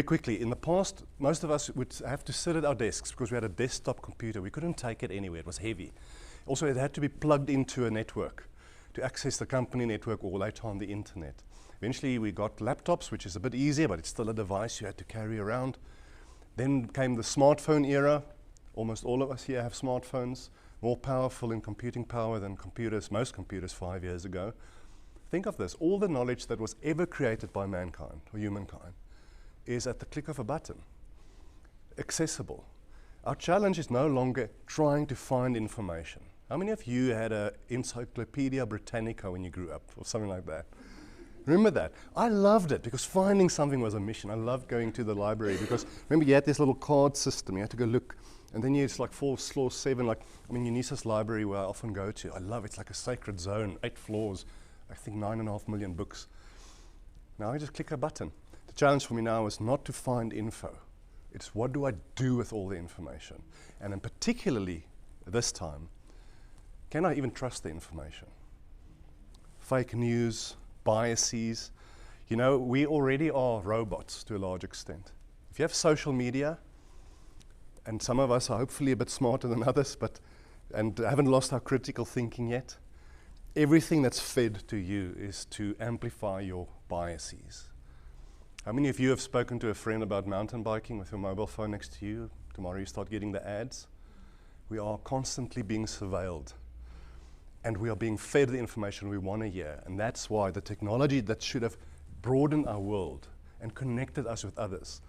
Quickly, in the past, most of us would have to sit at our desks because we had a desktop computer. We couldn't take it anywhere. It was heavy. Also, it had to be plugged into a network to access the company network or later on the internet. Eventually, we got laptops, which is a bit easier, but it's still a device you had to carry around. Then came the smartphone era. Almost all of us here have smartphones, more powerful in computing power than computers, most computers 5 years ago. Think of this, all the knowledge that was ever created by mankind, or humankind, is at the click of a button, accessible. Our challenge is no longer trying to find information. How many of you had an Encyclopedia Britannica when you grew up, or something like that? Remember that? I loved it because finding something was a mission. I loved going to the library because remember you had this little card system. You had to go look, and then it's like floor 7. Like Unisa's library where I often go to. I love it. It's like a sacred zone. 8 floors. I think 9.5 million books. Now I just click a button. The challenge for me now is not to find info. It's what do I do with all the information, and then particularly this time, can I even trust the information? Fake news. Biases. You know, we already are robots to a large extent. If you have social media, and some of us are hopefully a bit smarter than others, and haven't lost our critical thinking yet, everything that's fed to you is to amplify your biases. How many of you have spoken to a friend about mountain biking with your mobile phone next to you? Tomorrow you start getting the ads. We are constantly being surveilled. And we are being fed the information we want to hear. And that's why the technology that should have broadened our world and connected us with others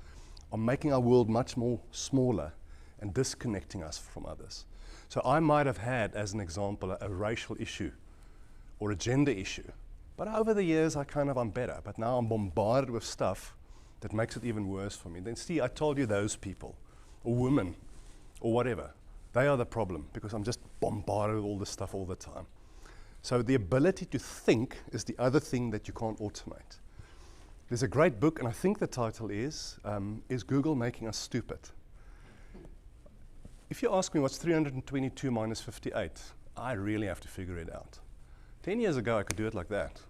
are making our world much more smaller and disconnecting us from others. So I might have had, as an example, a racial issue or a gender issue. But over the years, I'm better. But now I'm bombarded with stuff that makes it even worse for me. Then see, I told you those people, or women, or whatever. They are the problem because I'm just bombarded with all this stuff all the time. So the ability to think is the other thing that you can't automate. There's a great book, and I think the title is Google Making Us Stupid? If you ask me what's 322 minus 58, I really have to figure it out. 10 years ago, I could do it like that.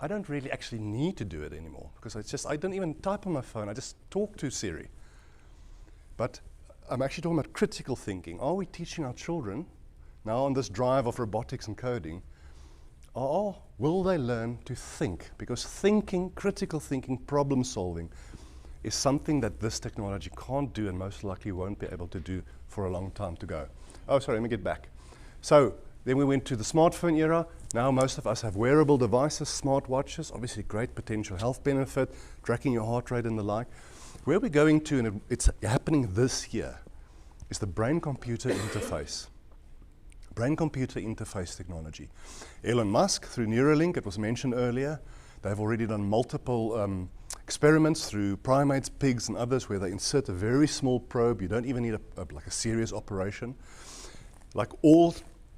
I don't really actually need to do it anymore because I don't even type on my phone. I just talk to Siri. But I'm actually talking about critical thinking. Are we teaching our children, now on this drive of robotics and coding, will they learn to think? Because thinking, critical thinking, problem solving is something that this technology can't do and most likely won't be able to do for a long time to go. Oh, sorry, let me get back. So then we went to the smartphone era. Now most of us have wearable devices, smartwatches, obviously great potential health benefit, tracking your heart rate and the like. Where we're going to, and it's happening this year, is the brain-computer interface. Brain-computer interface technology. Elon Musk, through Neuralink, it was mentioned earlier, they've already done multiple experiments through primates, pigs, and others where they insert a very small probe. You don't even need a serious operation. Like all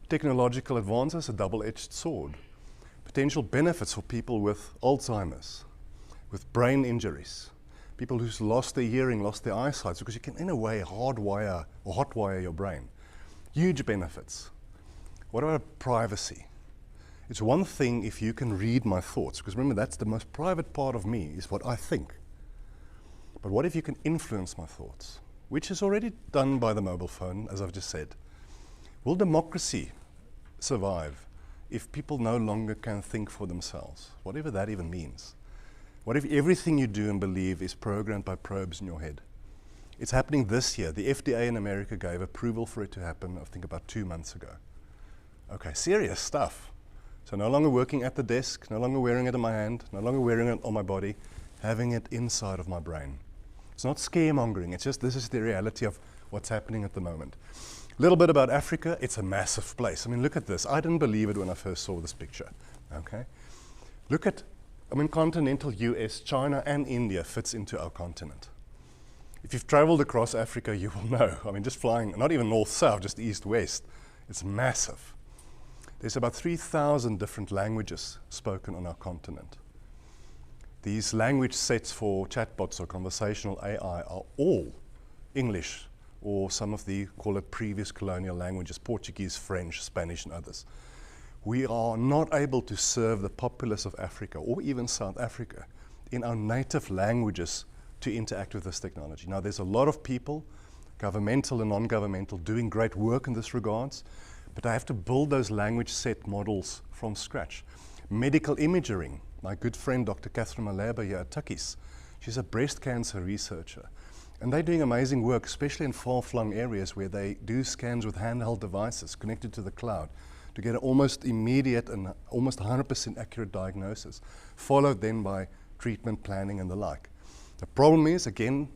technological advances, a double-edged sword. Potential benefits for people with Alzheimer's, with brain injuries. People who's lost their hearing, lost their eyesight, because you can, in a way, hardwire or hotwire your brain. Huge benefits. What about privacy? It's one thing if you can read my thoughts, because remember, that's the most private part of me, is what I think. But what if you can influence my thoughts? Which is already done by the mobile phone, as I've just said. Will democracy survive if people no longer can think for themselves? Whatever that even means. What if everything you do and believe is programmed by probes in your head? It's happening this year. The FDA in America gave approval for it to happen, I think, about 2 months ago. Okay, serious stuff. So no longer working at the desk, no longer wearing it in my hand, no longer wearing it on my body, having it inside of my brain. It's not scaremongering, it's just this is the reality of what's happening at the moment. A little bit about Africa, it's a massive place. I mean, look at this. I didn't believe it when I first saw this picture, okay? Look at, continental US, China and India fits into our continent. If you've traveled across Africa, you will know. Just flying, not even north-south, just east-west. It's massive. There's about 3,000 different languages spoken on our continent. These language sets for chatbots or conversational AI are all English or some of the, call it previous colonial languages, Portuguese, French, Spanish and others. We are not able to serve the populace of Africa or even South Africa in our native languages to interact with this technology. Now, there's a lot of people, governmental and non-governmental, doing great work in this regards, but I have to build those language set models from scratch. Medical imaging, my good friend Dr. Catherine Maleba here at Tukkies, she's a breast cancer researcher, and they're doing amazing work, especially in far-flung areas where they do scans with handheld devices connected to the cloud to get an almost immediate and almost 100% accurate diagnosis, followed then by treatment planning and the like. The problem is, again,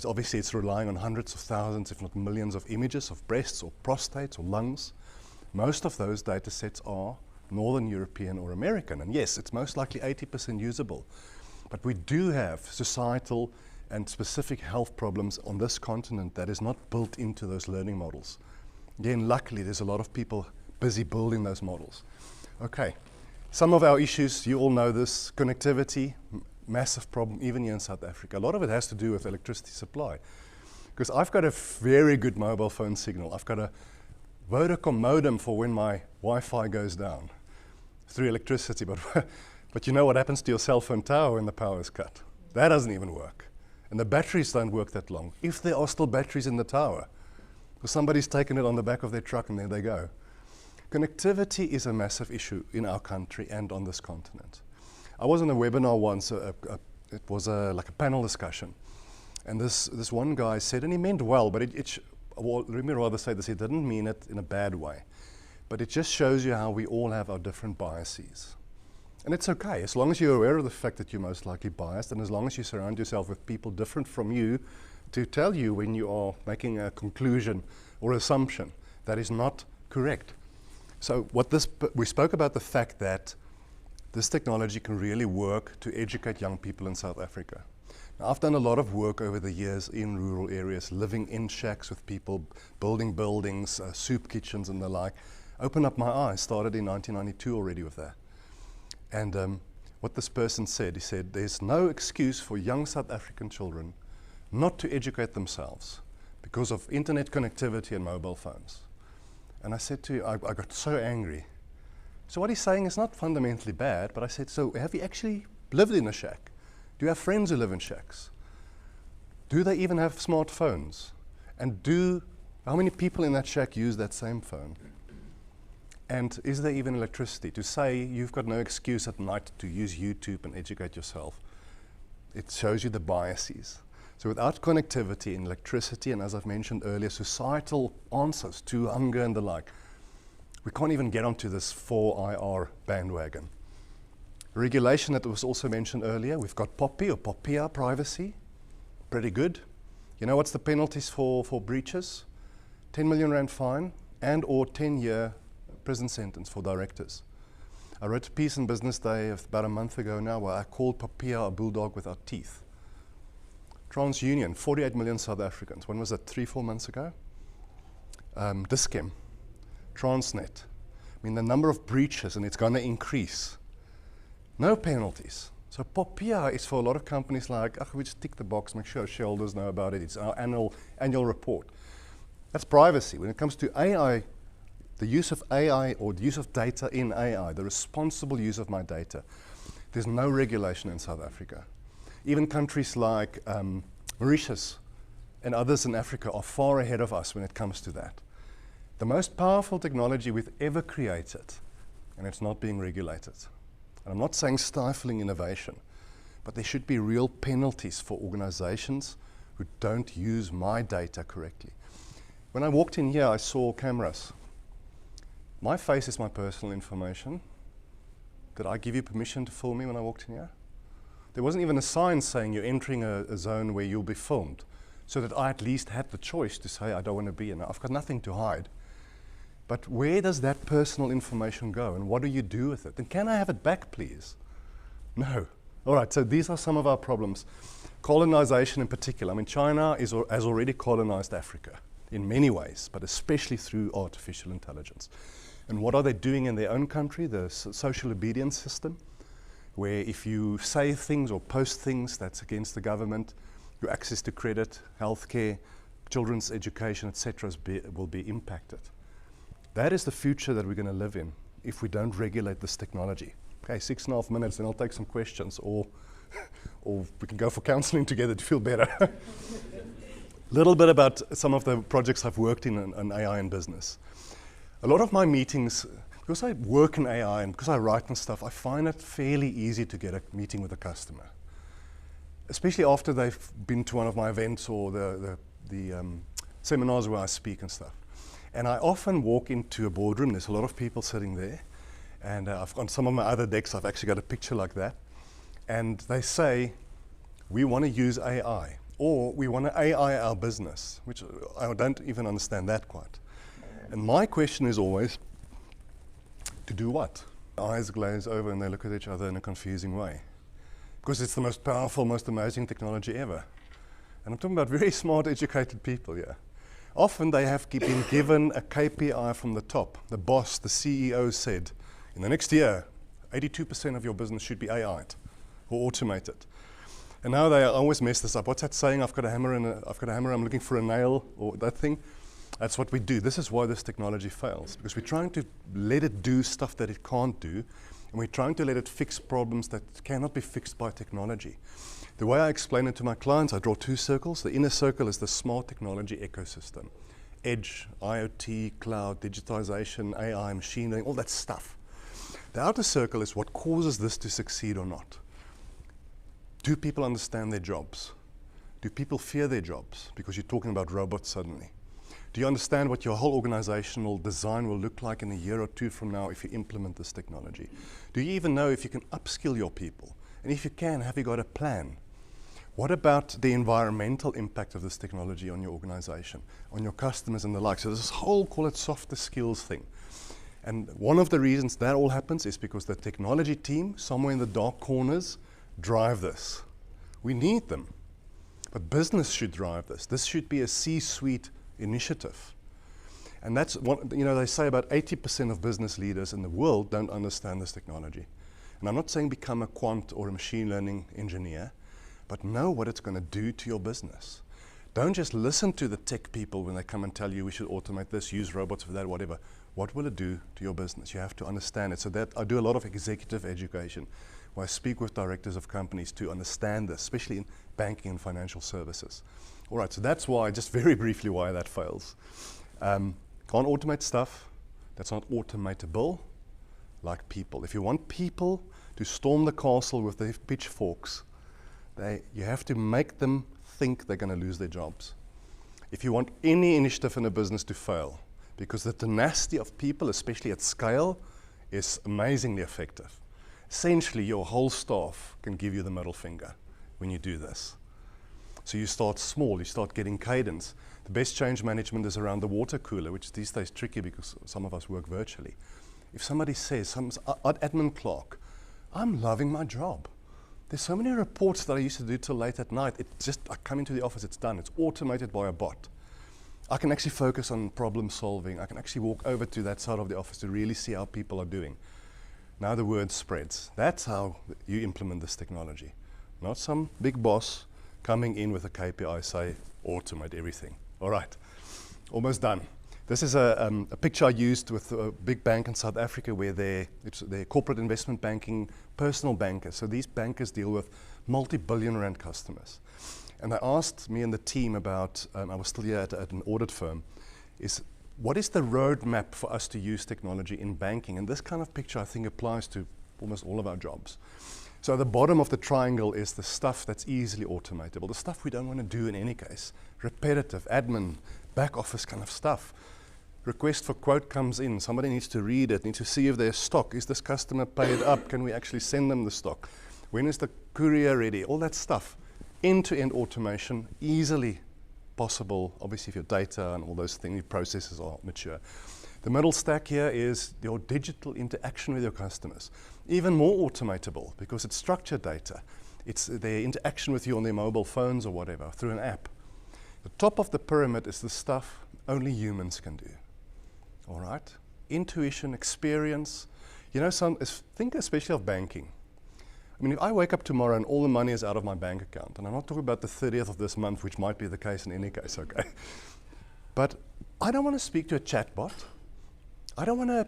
obviously it's relying on hundreds of thousands, if not millions of images of breasts or prostates or lungs. Most of those data sets are Northern European or American, and yes, it's most likely 80% usable. But we do have societal and specific health problems on this continent that is not built into those learning models. Again, luckily, there's a lot of people busy building those models. Okay, some of our issues, you all know this, connectivity, massive problem even here in South Africa. A lot of it has to do with electricity supply. Because I've got a very good mobile phone signal. I've got a Vodacom modem for when my Wi-Fi goes down through electricity, but you know what happens to your cell phone tower when the power is cut? That doesn't even work. And the batteries don't work that long, if there are still batteries in the tower. Because somebody's taken it on the back of their truck and there they go. Connectivity is a massive issue in our country and on this continent. I was on a webinar once, it was like a panel discussion, and this one guy said, and he meant well, but well, let me rather say this, he didn't mean it in a bad way, but it just shows you how we all have our different biases. And it's okay, as long as you're aware of the fact that you're most likely biased, and as long as you surround yourself with people different from you to tell you when you are making a conclusion or assumption that is not correct. So we spoke about the fact that this technology can really work to educate young people in South Africa. Now, I've done a lot of work over the years in rural areas, living in shacks with people, building buildings, soup kitchens and the like. Opened up my eyes, started in 1992 already with that. And what this person said, he said, there's no excuse for young South African children not to educate themselves because of internet connectivity and mobile phones. And I said to you, I got so angry. So what he's saying is not fundamentally bad, but I said, so have you actually lived in a shack? Do you have friends who live in shacks? Do they even have smartphones? And how many people in that shack use that same phone? And is there even electricity? To say you've got no excuse at night to use YouTube and educate yourself, it shows you the biases. So without connectivity and electricity, and as I've mentioned earlier, societal answers to hunger and the like, we can't even get onto this 4IR bandwagon. Regulation that was also mentioned earlier, we've got POPI or POPIA, privacy, pretty good. You know what's the penalties for breaches? 10 million rand fine and or 10-year prison sentence for directors. I wrote a piece in Business Day about a month ago now where I called POPIA a bulldog without teeth. TransUnion, 48 million South Africans. When was that, 3-4 months ago? Dischem, Transnet. I mean, the number of breaches, and it's going to increase. No penalties. So POPIA is for a lot of companies like, we just tick the box, make sure our shareholders know about it. It's our annual report. That's privacy. When it comes to AI, the use of AI or the use of data in AI, the responsible use of my data, there's no regulation in South Africa. Even countries like Mauritius and others in Africa are far ahead of us when it comes to that. The most powerful technology we've ever created, and it's not being regulated. And I'm not saying stifling innovation, but there should be real penalties for organizations who don't use my data correctly. When I walked in here, I saw cameras. My face is my personal information. Did I give you permission to film me when I walked in here? There wasn't even a sign saying you're entering a zone where you'll be filmed, so that I at least had the choice to say I don't want to be in. I've got nothing to hide. But where does that personal information go, and what do you do with it? And can I have it back, please? No. All right, so these are some of our problems. Colonization in particular. I mean, China has already colonized Africa in many ways, but especially through artificial intelligence. And what are they doing in their own country? The social obedience system, where if you say things or post things that's against the government, your access to credit, healthcare, children's education, etc., will be impacted. That is the future that we're going to live in if we don't regulate this technology. Okay, 6.5 minutes, and I'll take some questions or or we can go for counseling together to feel better. Little bit about some of the projects I've worked in AI and business. A lot of my meetings, because I work in AI and because I write and stuff, I find it fairly easy to get a meeting with a customer, especially after they've been to one of my events or the seminars where I speak and stuff. And I often walk into a boardroom, there's a lot of people sitting there, and on some of my other decks I've actually got a picture like that, and they say, we want to use AI, or we want to AI our business, which I don't even understand that quite. And my question is always, to do what? Eyes glaze over and they look at each other in a confusing way. Because it's the most powerful, most amazing technology ever. And I'm talking about very smart, educated people here. Often they have been given a KPI from the top. The boss, the CEO said, in the next year, 82% of your business should be AI'd or automated. And now they always mess this up. What's that saying? I've got a hammer, I'm looking for a nail, or that thing. That's what we do. This is why this technology fails, because we're trying to let it do stuff that it can't do, and we're trying to let it fix problems that cannot be fixed by technology. The way I explain it to my clients, I draw two circles. The inner circle is the smart technology ecosystem. Edge, IoT, cloud, digitization, AI, machine learning, all that stuff. The outer circle is what causes this to succeed or not. Do people understand their jobs? Do people fear their jobs because you're talking about robots suddenly? Do you understand what your whole organizational design will look like in a year or two from now if you implement this technology? Do you even know if you can upskill your people? And if you can, have you got a plan? What about the environmental impact of this technology on your organization, on your customers and the like? So this whole, call it softer skills thing. And one of the reasons that all happens is because the technology team, somewhere in the dark corners, drive this. We need them. But business should drive this. This should be a C-suite initiative. And that's what, they say about 80% of business leaders in the world don't understand this technology. And I'm not saying become a quant or a machine learning engineer, but know what it's going to do to your business. Don't just listen to the tech people when they come and tell you we should automate this, use robots for that, whatever. What will it do to your business? You have to understand it. So that I do a lot of executive education, where I speak with directors of companies to understand this, especially in banking and financial services. All right, so that's why, just very briefly, why that fails. Can't automate stuff that's not automatable, like people. If you want people to storm the castle with their pitchforks, you have to make them think they're going to lose their jobs. If you want any initiative in a business to fail, because the tenacity of people, especially at scale, is amazingly effective. Essentially, your whole staff can give you the middle finger when you do this. So you start small, you start getting cadence. The best change management is around the water cooler, which these days is tricky because some of us work virtually. If somebody says, some admin clerk, I'm loving my job. There's so many reports that I used to do till late at night. I come into the office, it's done. It's automated by a bot. I can actually focus on problem solving. I can actually walk over to that side of the office to really see how people are doing. Now the word spreads. That's how you implement this technology. Not some big boss coming in with a KPI, say, automate everything. All right, almost done. This is a picture I used with a big bank in South Africa where they're corporate investment banking, personal bankers. So these bankers deal with multi-billion rand customers. And they asked me and the team about, I was still here at an audit firm, is what is the roadmap for us to use technology in banking? And this kind of picture I think applies to almost all of our jobs. So at the bottom of the triangle is the stuff that's easily automatable, the stuff we don't want to do in any case, repetitive, admin, back office kind of stuff. Request for quote comes in, somebody needs to read it, needs to see if there's stock. Is this customer paid up? Can we actually send them the stock? When is the courier ready? All that stuff. End-to-end automation, easily possible, obviously if your data and all those things, your processes are mature. The middle stack here is your digital interaction with your customers. Even more automatable because it's structured data. It's their interaction with you on their mobile phones or whatever, through an app. The top of the pyramid is the stuff only humans can do. All right? Intuition, experience. Think especially of banking. I mean, if I wake up tomorrow and all the money is out of my bank account, and I'm not talking about the 30th of this month, which might be the case in any case, okay? But I don't want to speak to a chatbot. I don't want to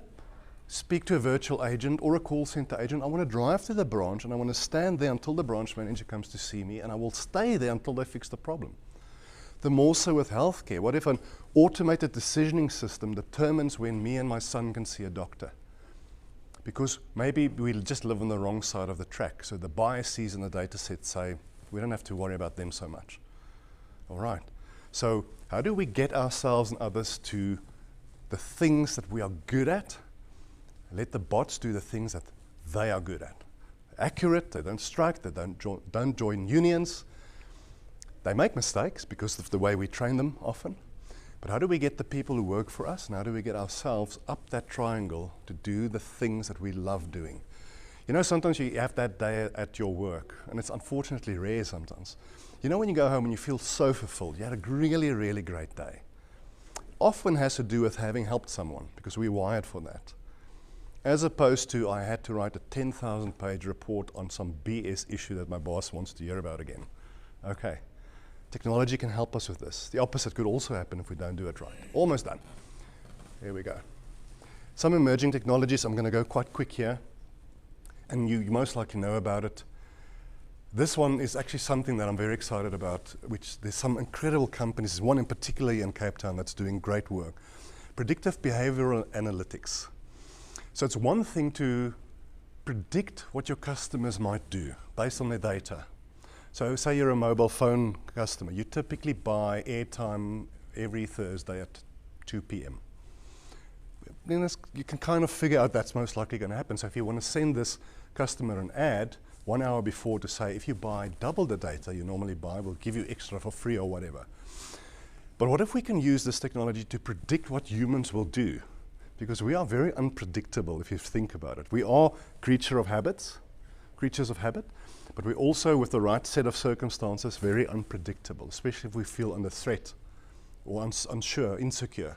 speak to a virtual agent or a call center agent. I want to drive to the branch and I want to stand there until the branch manager comes to see me, and I will stay there until they fix the problem. The more so with healthcare. What if an automated decisioning system determines when me and my son can see a doctor? Because maybe we just live on the wrong side of the track. So the biases in the data set say we don't have to worry about them so much. All right. So how do we get ourselves and others to the things that we are good at? Let the bots do the things that they are good at. Accurate, they don't strike, they don't join unions. They make mistakes because of the way we train them often. But how do we get the people who work for us, and how do we get ourselves up that triangle to do the things that we love doing? You know, sometimes you have that day at your work, and it's unfortunately rare sometimes. You know, when you go home and you feel so fulfilled, you had a really, really great day. Often has to do with having helped someone, because we're wired for that. As opposed to, I had to write a 10,000-page report on some BS issue that my boss wants to hear about again. Okay. Technology can help us with this. The opposite could also happen if we don't do it right. Almost done. Here we go. Some emerging technologies, I'm going to go quite quick here, and you most likely know about it. This one is actually something that I'm very excited about, which there's some incredible companies, there's one in particular in Cape Town that's doing great work. Predictive behavioral analytics. So it's one thing to predict what your customers might do based on their data. So say you're a mobile phone customer. You typically buy airtime every Thursday at 2 p.m. Then you can kind of figure out that's most likely going to happen. So if you want to send this customer an ad 1 hour before to say, if you buy double the data you normally buy, we'll give you extra for free or whatever. But what if we can use this technology to predict what humans will do? Because we are very unpredictable if you think about it. We are creatures of habit, but we're also, with the right set of circumstances, very unpredictable, especially if we feel under threat or unsure, insecure.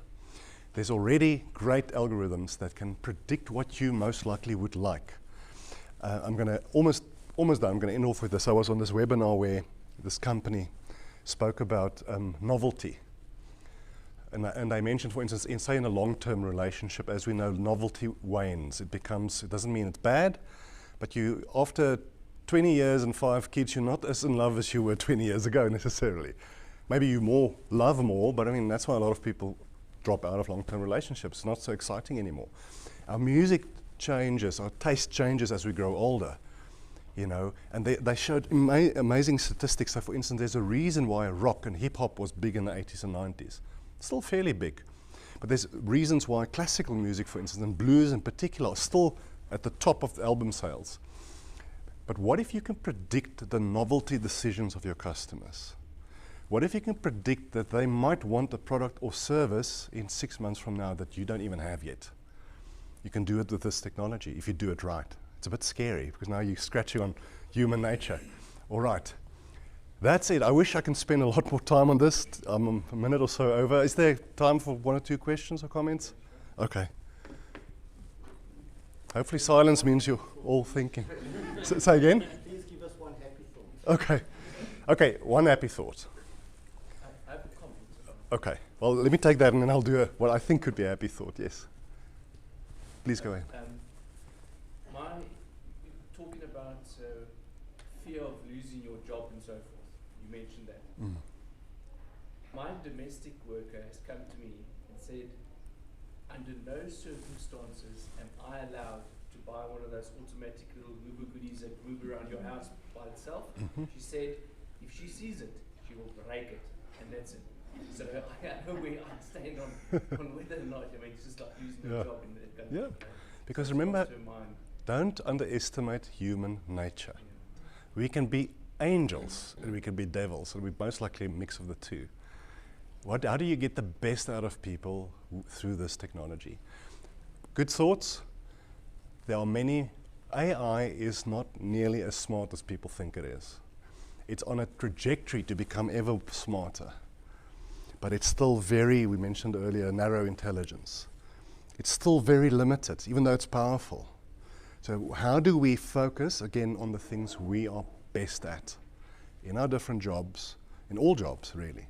There's already great algorithms that can predict what you most likely would like. I'm going to almost done. I'm going to end off with this. I was on this webinar where this company spoke about novelty. And they mentioned, for instance, in a long-term relationship, as we know, novelty wanes. It doesn't mean it's bad, but after 20 years and 5 kids, you're not as in love as you were 20 years ago necessarily. Maybe you love more, but I mean, that's why a lot of people drop out of long-term relationships. It's not so exciting anymore. Our music changes, our taste changes as we grow older, you know, and they showed amazing statistics. So for instance, there's a reason why rock and hip-hop was big in the 80s and 90s. Still fairly big. But there's reasons why classical music, for instance, and blues in particular, are still at the top of the album sales. But what if you can predict the novelty decisions of your customers? What if you can predict that they might want a product or service in 6 months from now that you don't even have yet? You can do it with this technology if you do it right. It's a bit scary because now you're scratching on human nature. All right. That's it. I wish I can spend a lot more time on this. I'm a minute or so over. Is there time for 1 or 2 questions or comments? Okay. Hopefully silence means you're all thinking. Say again? Please give us one happy thought. Okay. Okay, one happy thought. I have a comment. Okay. Well, let me take that and then I'll do what I think could be a happy thought. Yes. Please go ahead. Talking about fear of losing your job and so forth. You mentioned that. Mm. My domestic worker has come to me and said, under no circumstances am I allowed to buy one of those automatic little Uber goodies that move around your house by itself. Mm-hmm. She said, if she sees it, she will break it, and that's it. So I know where I stand on whether or not, I mean, it's just like losing your job in that kind of Because so remember, don't underestimate human nature. We can be angels and we can be devils, and we're most likely a mix of the two. How do you get the best out of people through this technology? Good thoughts. There are many. AI is not nearly as smart as people think it is. It's on a trajectory to become ever smarter. But it's still very, we mentioned earlier, narrow intelligence. It's still very limited, even though it's powerful. So how do we focus, again, on the things we are best at in our different jobs, in all jobs, really?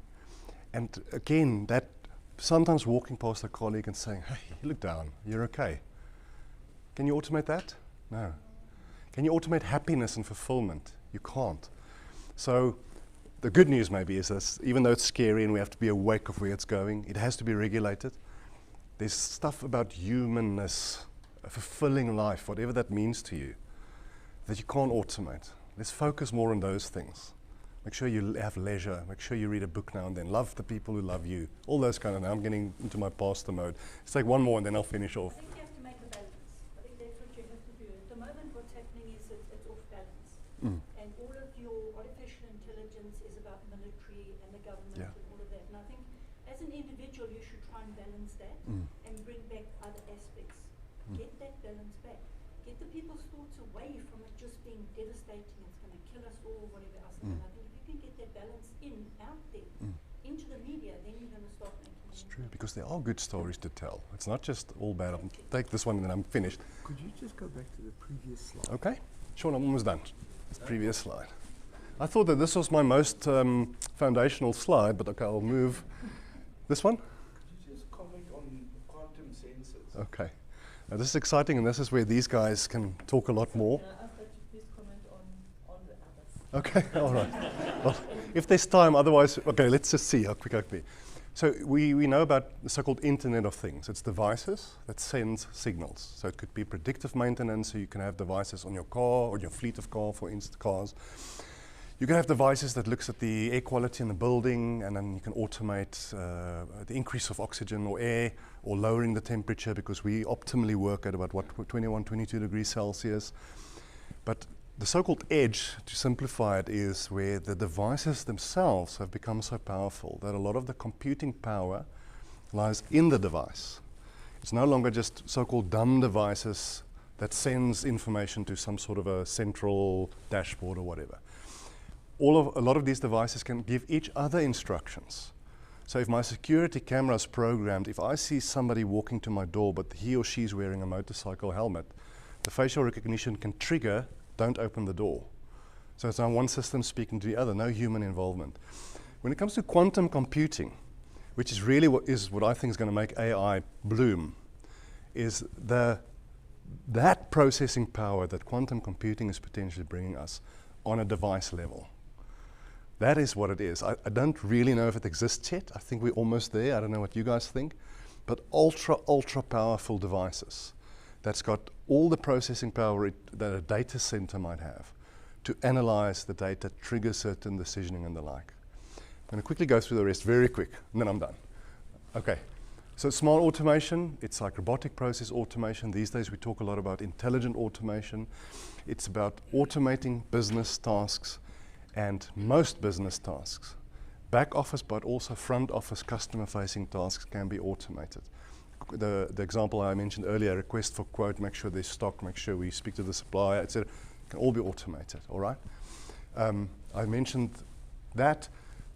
And again, that sometimes walking past a colleague and saying, hey, you look down, you're okay. Can you automate that? No. Can you automate happiness and fulfillment? You can't. So the good news maybe is this, even though it's scary and we have to be awake of where it's going, it has to be regulated. There's stuff about humanness, a fulfilling life, whatever that means to you, that you can't automate. Let's focus more on those things. Make sure you have leisure. Make sure you read a book now and then. Love the people who love you. All those kind of, now I'm getting into my pastor mode. Let's take one more and then I'll finish off. I think you have to make a balance. I think that's what you have to do. At the moment what's happening is it's off balance. And all of your artificial intelligence is about military and the government and all of that. And I think as an individual you should try and balance that and bring back other aspects. Get that balance back. Get the people's thoughts away from it just being devastating, it's going to kill us all, whatever else. And I think if you can get that balance out there, into the media, then you're going to start making it. It's true, because there are good stories to tell. It's not just all bad. I'll take this one and then I'm finished. Could you just go back to the previous slide? Okay. Shawn, I'm almost done. Previous slide. I thought that this was my most foundational slide, but okay, I'll move. This one? Could you just comment on quantum sensors? Okay. Now this is exciting, and this is where these guys can talk a lot more. Can I ask that you please comment on the others? Okay, all right. Well, if there's time, otherwise, okay, let's just see how quick I can be. So we know about the so-called Internet of Things. It's devices that send signals. So it could be predictive maintenance, so you can have devices on your car or your fleet of cars. You can have devices that looks at the air quality in the building, and then you can automate the increase of oxygen or air, or lowering the temperature, because we optimally work at about 21, 22 degrees Celsius. But the so-called edge, to simplify it, is where the devices themselves have become so powerful that a lot of the computing power lies in the device. It's no longer just so-called dumb devices that sends information to some sort of a central dashboard or whatever. A lot of these devices can give each other instructions. So if my security camera is programmed, if I see somebody walking to my door but he or she's wearing a motorcycle helmet, the facial recognition can trigger, don't open the door. So it's now one system speaking to the other, no human involvement. When it comes to quantum computing, which is really what I think is going to make AI bloom, is that processing power that quantum computing is potentially bringing us on a device level. That is what it is. I don't really know if it exists yet. I think we're almost there. I don't know what you guys think. But ultra powerful devices that's got all the processing power that a data center might have to analyze the data, trigger certain decisioning and the like. I'm going to quickly go through the rest very quick, and then I'm done. Okay. So smart automation, it's like robotic process automation. These days we talk a lot about intelligent automation. It's about automating business tasks, and most business tasks, back office but also front office customer-facing tasks, can be automated. The example I mentioned earlier, request for quote, make sure there's stock, make sure we speak to the supplier, etc., can all be automated, all right? I mentioned that.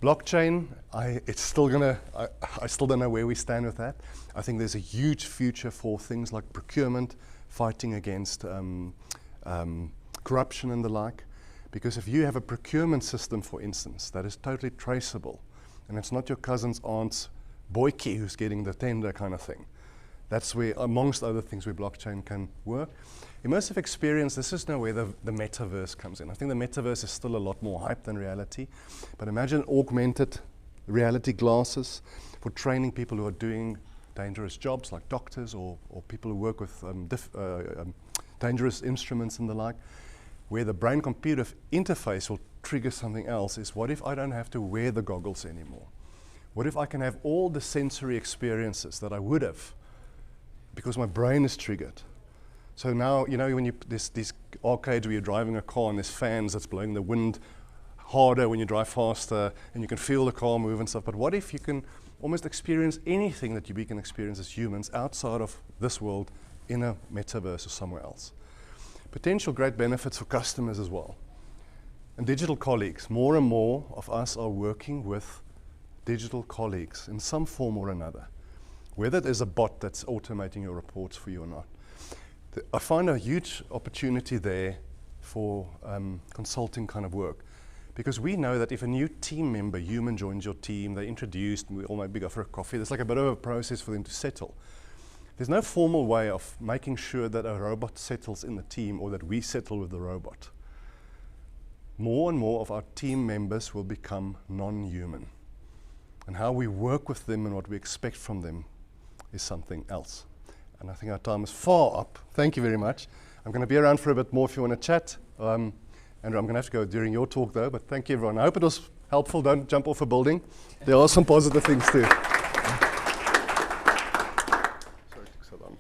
Blockchain, I still don't know where we stand with that. I think there's a huge future for things like procurement, fighting against corruption and the like. Because if you have a procurement system, for instance, that is totally traceable, and it's not your cousin's aunt's boykie who's getting the tender kind of thing, that's where, amongst other things, where blockchain can work. Immersive experience, this is now where the metaverse comes in. I think the metaverse is still a lot more hype than reality, but imagine augmented reality glasses for training people who are doing dangerous jobs like doctors or people who work with dangerous instruments and the like, where the brain-computer interface will trigger something else. Is what if I don't have to wear the goggles anymore? What if I can have all the sensory experiences that I would have because my brain is triggered? So now, you know, when these arcades where you're driving a car and there's fans that's blowing the wind harder when you drive faster, and you can feel the car move and stuff, but what if you can almost experience anything that we can experience as humans outside of this world in a metaverse or somewhere else? Potential great benefits for customers as well. And digital colleagues. More and more of us are working with digital colleagues in some form or another. Whether there's a bot that's automating your reports for you or not. I find a huge opportunity there for consulting kind of work. Because we know that if a new team member, human, joins your team, they're introduced, and we all maybe go for a coffee, there's like a bit of a process for them to settle. There's no formal way of making sure that a robot settles in the team or that we settle with the robot. More and more of our team members will become non-human. And how we work with them and what we expect from them is something else. And I think our time is far up. Thank you very much. I'm going to be around for a bit more if you want to chat. Andrew, I'm going to have to go during your talk though, but thank you everyone. I hope it was helpful. Don't jump off a building. There are some positive things too. Sorry it took so long.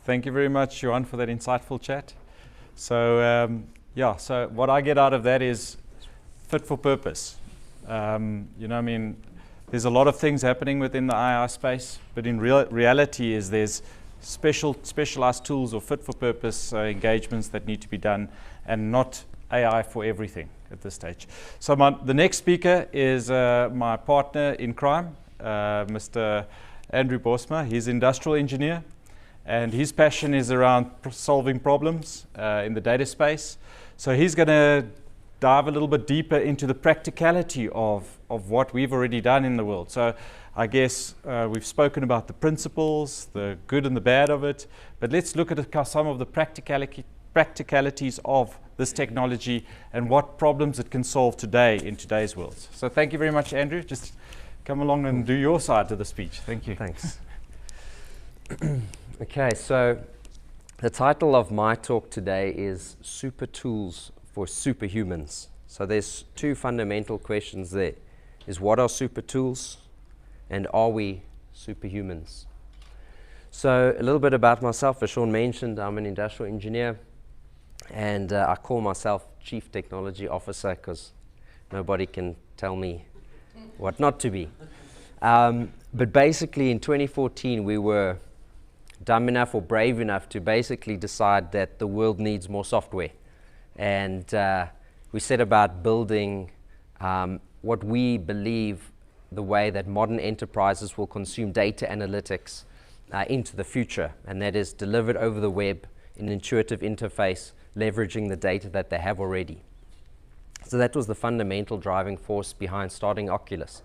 Thank you very much, Johan, for that insightful chat. So, so what I get out of that is fit for purpose. There's a lot of things happening within the AI space, but in reality there's specialized tools or fit for purpose engagements that need to be done, and not AI for everything at this stage. So the next speaker is my partner in crime, Mr. Andrew Bosma. He's an industrial engineer, and his passion is around solving problems in the data space. So he's going to dive a little bit deeper into the practicality of what we've already done in the world. So I guess we've spoken about the principles, the good and the bad of it, but let's look at some of the practicalities of this technology and what problems it can solve today in today's world. So thank you very much, Andrew. Just come along and do your side of the speech. Thank you. Thanks. Okay, so the title of my talk today is Super Tools for Superhumans. So there's two fundamental questions there. Is what are super tools, and are we superhumans? So a little bit about myself. As Shawn mentioned, I'm an industrial engineer, and I call myself Chief Technology Officer because nobody can tell me what not to be. But basically in 2014 we were dumb enough or brave enough to basically decide that the world needs more software. And we set about building what we believe the way that modern enterprises will consume data analytics into the future, and that is delivered over the web in an intuitive interface, leveraging the data that they have already. So that was the fundamental driving force behind starting Oculus.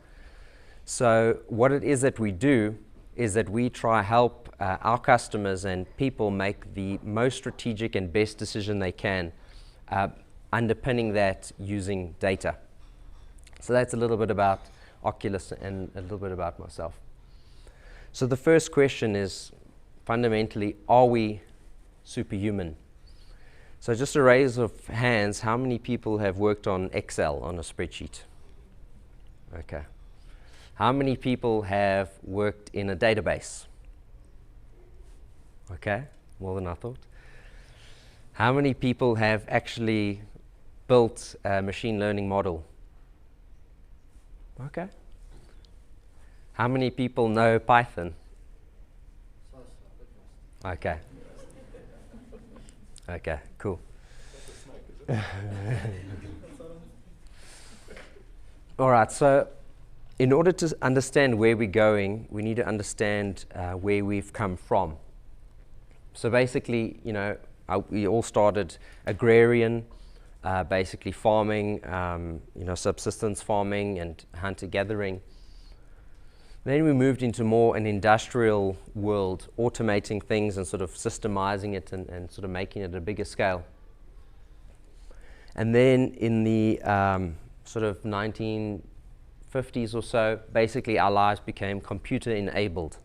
So what it is that we do is that we try help our customers and people make the most strategic and best decision they can, underpinning that using data. So that's a little bit about Oculus and a little bit about myself. So the first question is fundamentally, are we superhuman? So just a raise of hands, how many people have worked on Excel on a spreadsheet? Okay. How many people have worked in a database? Okay, more than I thought. How many people have actually built a machine learning model? Okay. How many people know Python? Okay. Okay, cool. All right, so in order to understand where we're going, we need to understand where we've come from. So basically, we all started agrarian, basically farming, subsistence farming and hunter-gathering. Then we moved into more an industrial world, automating things and sort of systemizing it and sort of making it a bigger scale. And then in the sort of 1950s or so, basically our lives became computer-enabled.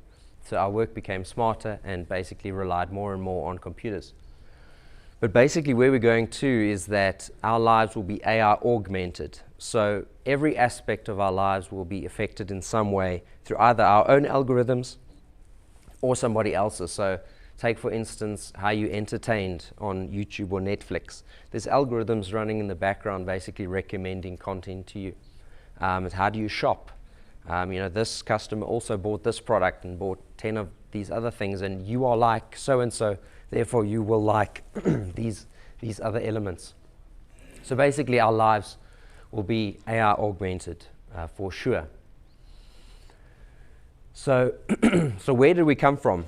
So our work became smarter and basically relied more and more on computers. But basically where we're going to is that our lives will be AI augmented. So every aspect of our lives will be affected in some way through either our own algorithms or somebody else's. So take, for instance, how you entertained on YouTube or Netflix. There's algorithms running in the background basically recommending content to you. How do you shop? This customer also bought this product and bought 10 of these other things, and you are like so-and-so, therefore you will like these other elements. So basically our lives will be AI augmented for sure. So, so where did we come from?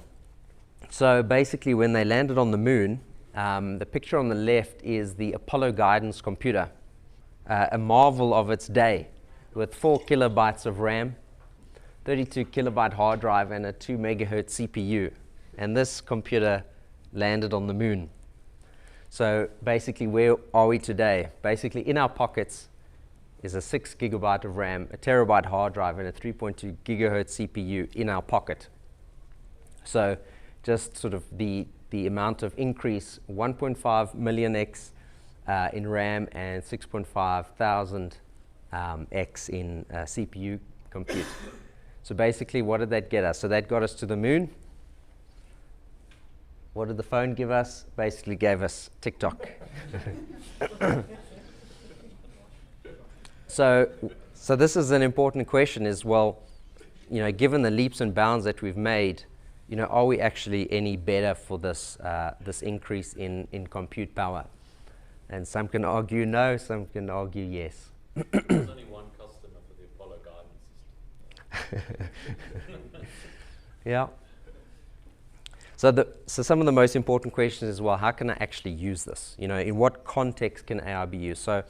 So basically when they landed on the moon, the picture on the left is the Apollo guidance computer, a marvel of its day. with 4 kilobytes of RAM, 32 kilobyte hard drive, and a 2 megahertz CPU. And this computer landed on the moon. So basically, where are we today? Basically, in our pockets is a 6 gigabyte of RAM, a terabyte hard drive, and a 3.2 gigahertz CPU in our pocket. So just sort of the amount of increase, 1.5 million X in RAM and 6.5 thousand X in CPU compute. So basically, what did that get us? So that got us to the moon. What did the phone give us? Basically gave us TikTok. So this is an important question is, well, given the leaps and bounds that we've made, are we actually any better for this increase in compute power? And some can argue no, some can argue yes. There's only one customer for the Apollo guidance system. Yeah. So some of the most important questions is, well, how can I actually use this? In what context can AI be used? So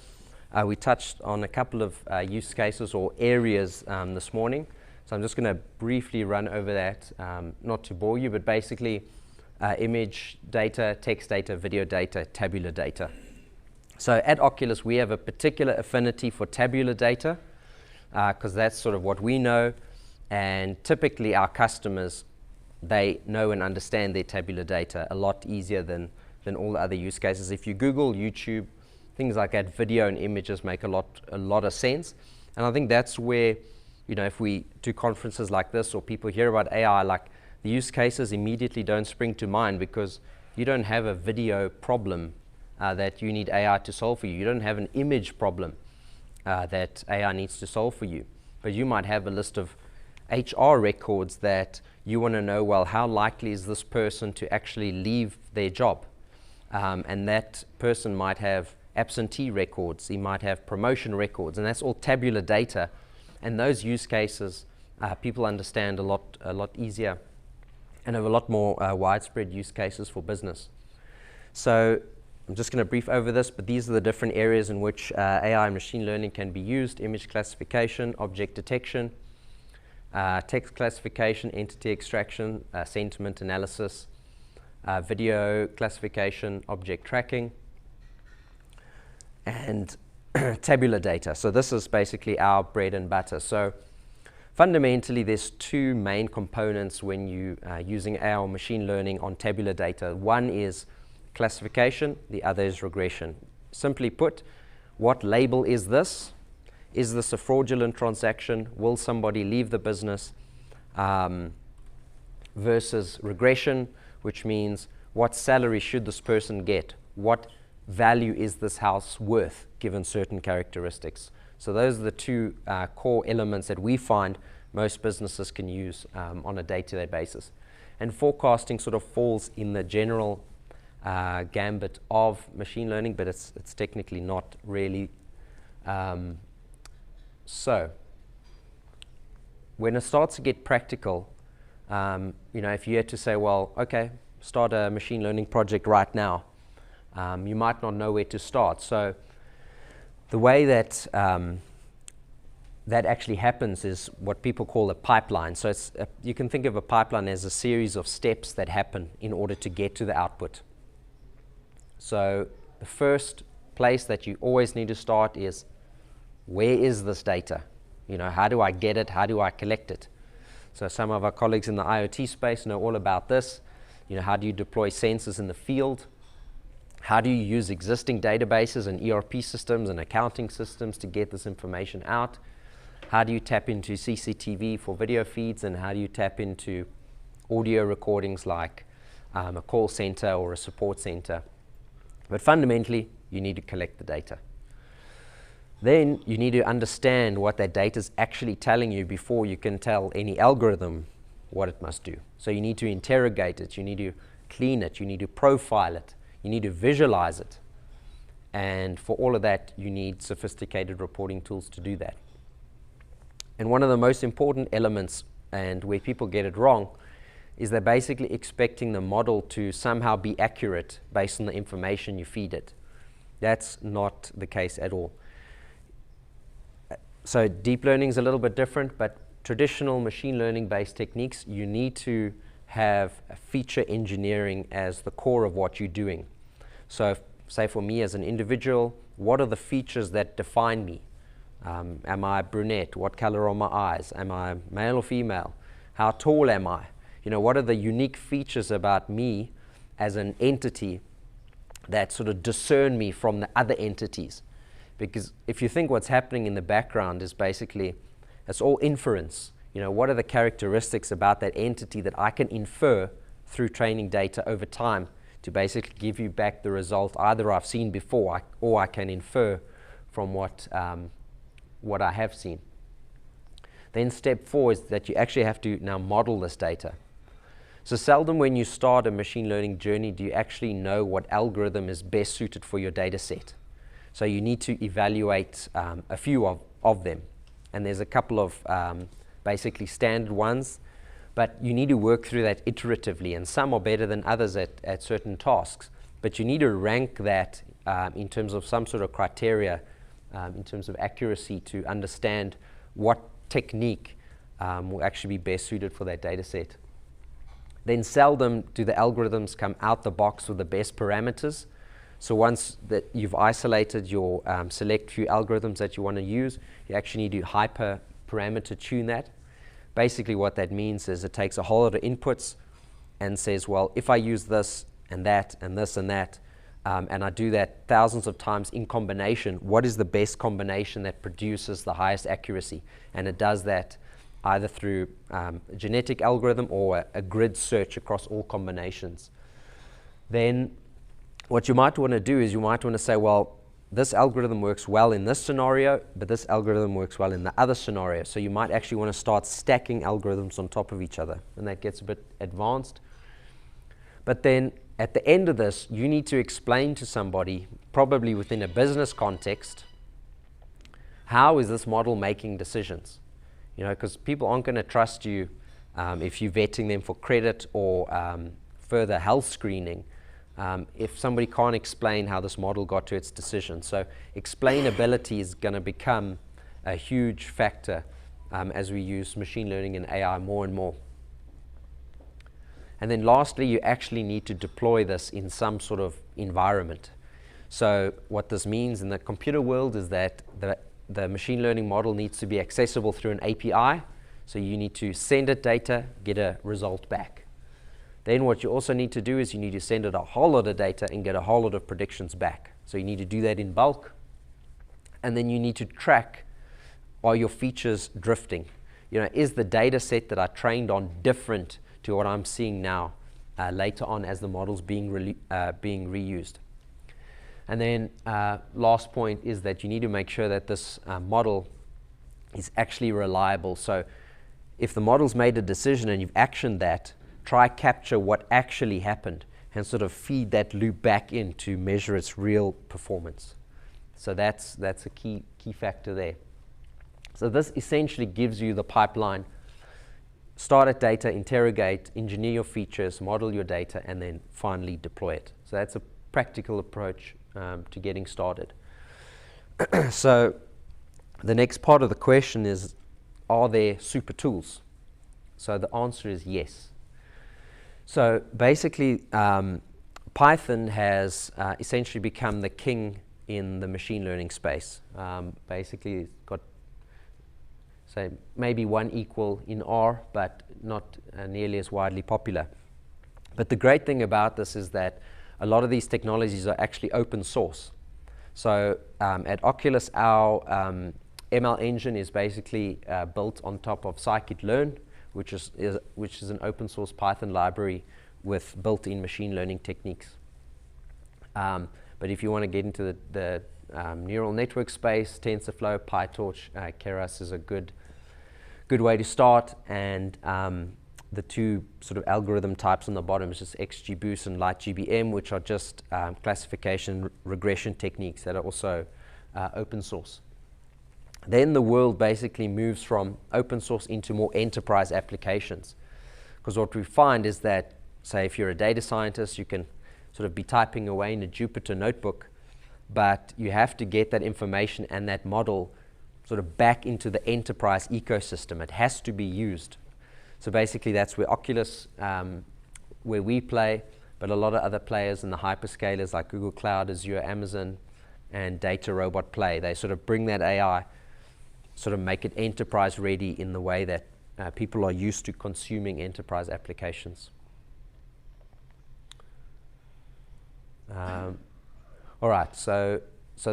we touched on a couple of use cases or areas this morning. So I'm just going to briefly run over that, not to bore you, but basically image data, text data, video data, tabular data. So at Oculus, we have a particular affinity for tabular data because that's sort of what we know. And typically our customers, they know and understand their tabular data a lot easier than all the other use cases. If you Google, YouTube, things like that, video and images make a lot of sense. And I think that's where, if we do conferences like this or people hear about AI, like the use cases immediately don't spring to mind because you don't have a video problem that you need AI to solve for you. You don't have an image problem that AI needs to solve for you. But you might have a list of HR records that you want to know, well, how likely is this person to actually leave their job? And that person might have absentee records, he might have promotion records, and that's all tabular data. And those use cases, people understand a lot easier and have a lot more widespread use cases for business. So I'm just going to brief over this, but these are the different areas in which AI and machine learning can be used: image classification, object detection, text classification, entity extraction, sentiment analysis, video classification, object tracking, and tabular data. So this is basically our bread and butter. So fundamentally, there's two main components when you using AI or machine learning on tabular data. One is classification, the other is regression. Simply put, what label is this? Is this a fraudulent transaction? Will somebody leave the business? Versus regression, which means what salary should this person get? What value is this house worth given certain characteristics? So those are the two core elements that we find most businesses can use on a day-to-day basis. And forecasting sort of falls in the general gambit of machine learning, but it's technically not really. So when it starts to get practical, if you had to say, well, okay, start a machine learning project right now, you might not know where to start. So the way that that actually happens is what people call a pipeline. So you can think of a pipeline as a series of steps that happen in order to get to the output. So the first place that you always need to start is, where is this data? How do I get it? How do I collect it? So some of our colleagues in the IoT space know all about this. How do you deploy sensors in the field? How do you use existing databases and ERP systems and accounting systems to get this information out? How do you tap into CCTV for video feeds? And how do you tap into audio recordings like a call center or a support center? But fundamentally, you need to collect the data. Then you need to understand what that data is actually telling you before you can tell any algorithm what it must do. So you need to interrogate it, you need to clean it, you need to profile it, you need to visualize it. And for all of that, you need sophisticated reporting tools to do that. And one of the most important elements, and where people get it wrong, is they're basically expecting the model to somehow be accurate based on the information you feed it. That's not the case at all. So deep learning is a little bit different, but traditional machine learning based techniques, you need to have a feature engineering as the core of what you're doing. So say for me as an individual, what are the features that define me? Am I brunette? What color are my eyes? Am I male or female? How tall am I? You know, what are the unique features about me as an entity that sort of discern me from the other entities? Because if you think what's happening in the background is basically, it's all inference. You know, what are the characteristics about that entity that I can infer through training data over time to basically give you back the result either I've seen before or I can infer from what I have seen. Then step 4 is that you actually have to now model this data. So seldom when you start a machine learning journey do you actually know what algorithm is best suited for your data set. So you need to evaluate a few of them. And there's a couple of basically standard ones, but you need to work through that iteratively, and some are better than others at certain tasks. But you need to rank that in terms of some sort of criteria, in terms of accuracy, to understand what technique will actually be best suited for that data set. Then seldom do the algorithms come out the box with the best parameters. So once that you've isolated your select few algorithms that you want to use, you actually need to hyper parameter tune that. Basically what that means is it takes a whole lot of inputs and says, well, if I use this and that and this and that, and I do that thousands of times in combination, what is the best combination that produces the highest accuracy? And it does that either through a genetic algorithm or a grid search across all combinations. Then what you might want to do is you might want to say, well, this algorithm works well in this scenario, but this algorithm works well in the other scenario. So you might actually want to start stacking algorithms on top of each other, and that gets a bit advanced. But then at the end of this, you need to explain to somebody, probably within a business context, how is this model making decisions? You know, because people aren't going to trust you if you're vetting them for credit or further health screening. If somebody can't explain how this model got to its decision. So explainability is going to become a huge factor as we use machine learning and AI more and more. And then lastly, you actually need to deploy this in some sort of environment. So what this means in the computer world is that the machine learning model needs to be accessible through an API. So you need to send it data, get a result back. Then what you also need to do is you need to send it a whole lot of data and get a whole lot of predictions back. So you need to do that in bulk. And then you need to track, are your features drifting? You know, is the data set that I trained on different to what I'm seeing now later on as the model's being reused? And then last point is that you need to make sure that this model is actually reliable. So if the model's made a decision and you've actioned that, try capture what actually happened and sort of feed that loop back in to measure its real performance. So that's a key factor there. So this essentially gives you the pipeline. Start at data, interrogate, engineer your features, model your data, and then finally deploy it. So that's a practical approach to getting started. So the next part of the question is, are there super tools? So the answer is yes. So basically, Python has essentially become the king in the machine learning space. Basically, it's got, say, maybe one equal in R, but not nearly as widely popular. But the great thing about this is that a lot of these technologies are actually open source. So at Oculus, our ML engine is basically built on top of scikit-learn, which is an open source Python library with built-in machine learning techniques. But if you want to get into the neural network space, TensorFlow, PyTorch, Keras is a good way to start. And the two sort of algorithm types on the bottom is just XGBoost and LightGBM, which are just classification regression techniques that are also open source. Then the world basically moves from open source into more enterprise applications. Because what we find is that, say, if you're a data scientist, you can sort of be typing away in a Jupyter notebook, but you have to get that information and that model sort of back into the enterprise ecosystem. It has to be used. So basically that's where Oculus, where we play, but a lot of other players in the hyperscalers like Google Cloud, Azure, Amazon, and Data Robot play. They sort of bring that AI, sort of make it enterprise ready in the way that people are used to consuming enterprise applications. All right, so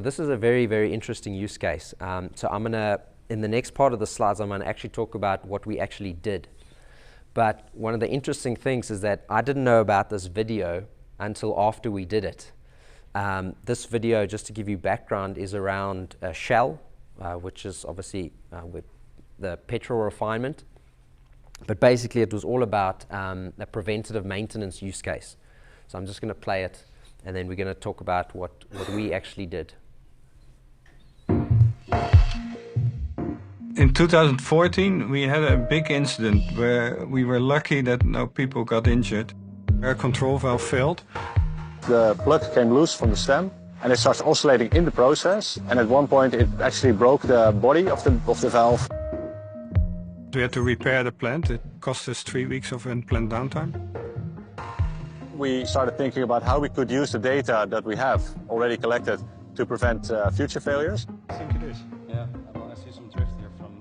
this is a very, very interesting use case. So I'm gonna, in the next part of the slides, I'm gonna actually talk about what we actually did. But one of the interesting things is that I didn't know about this video until after we did it. This video, just to give you background, is around Shell, which is obviously with the petrol refinement. But basically it was all about a preventative maintenance use case. So I'm just gonna play it, and then we're gonna talk about what we actually did. In 2014, we had a big incident where we were lucky that no people got injured. Air control valve failed. The plug came loose from the stem and it starts oscillating in the process, and at one point it actually broke the body of the valve. We had to repair the plant. It cost us 3 weeks of unplanned downtime. We started thinking about how we could use the data that we have already collected to prevent future failures. I think it is. Yeah, I see some drift here from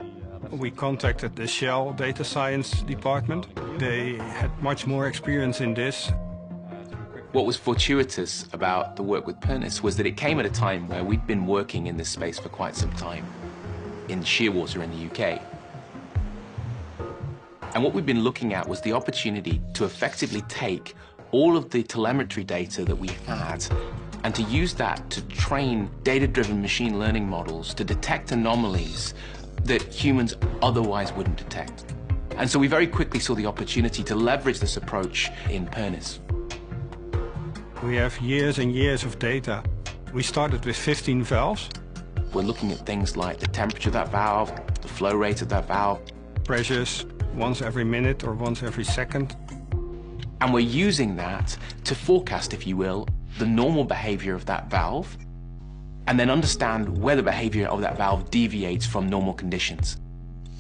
the... We contacted the Shell data science department. They had much more experience in this. What was fortuitous about the work with Pernis was that it came at a time where we'd been working in this space for quite some time, in shearwater in the UK. And what we've been looking at was the opportunity to effectively take all of the telemetry data that we had and to use that to train data-driven machine learning models to detect anomalies that humans otherwise wouldn't detect. And so we very quickly saw the opportunity to leverage this approach in Pernis. We have years and years of data. We started with 15 valves. We're looking at things like the temperature of that valve, the flow rate of that valve. Pressures once every minute or once every second. And we're using that to forecast, if you will, the normal behavior of that valve, and then understand where the behavior of that valve deviates from normal conditions.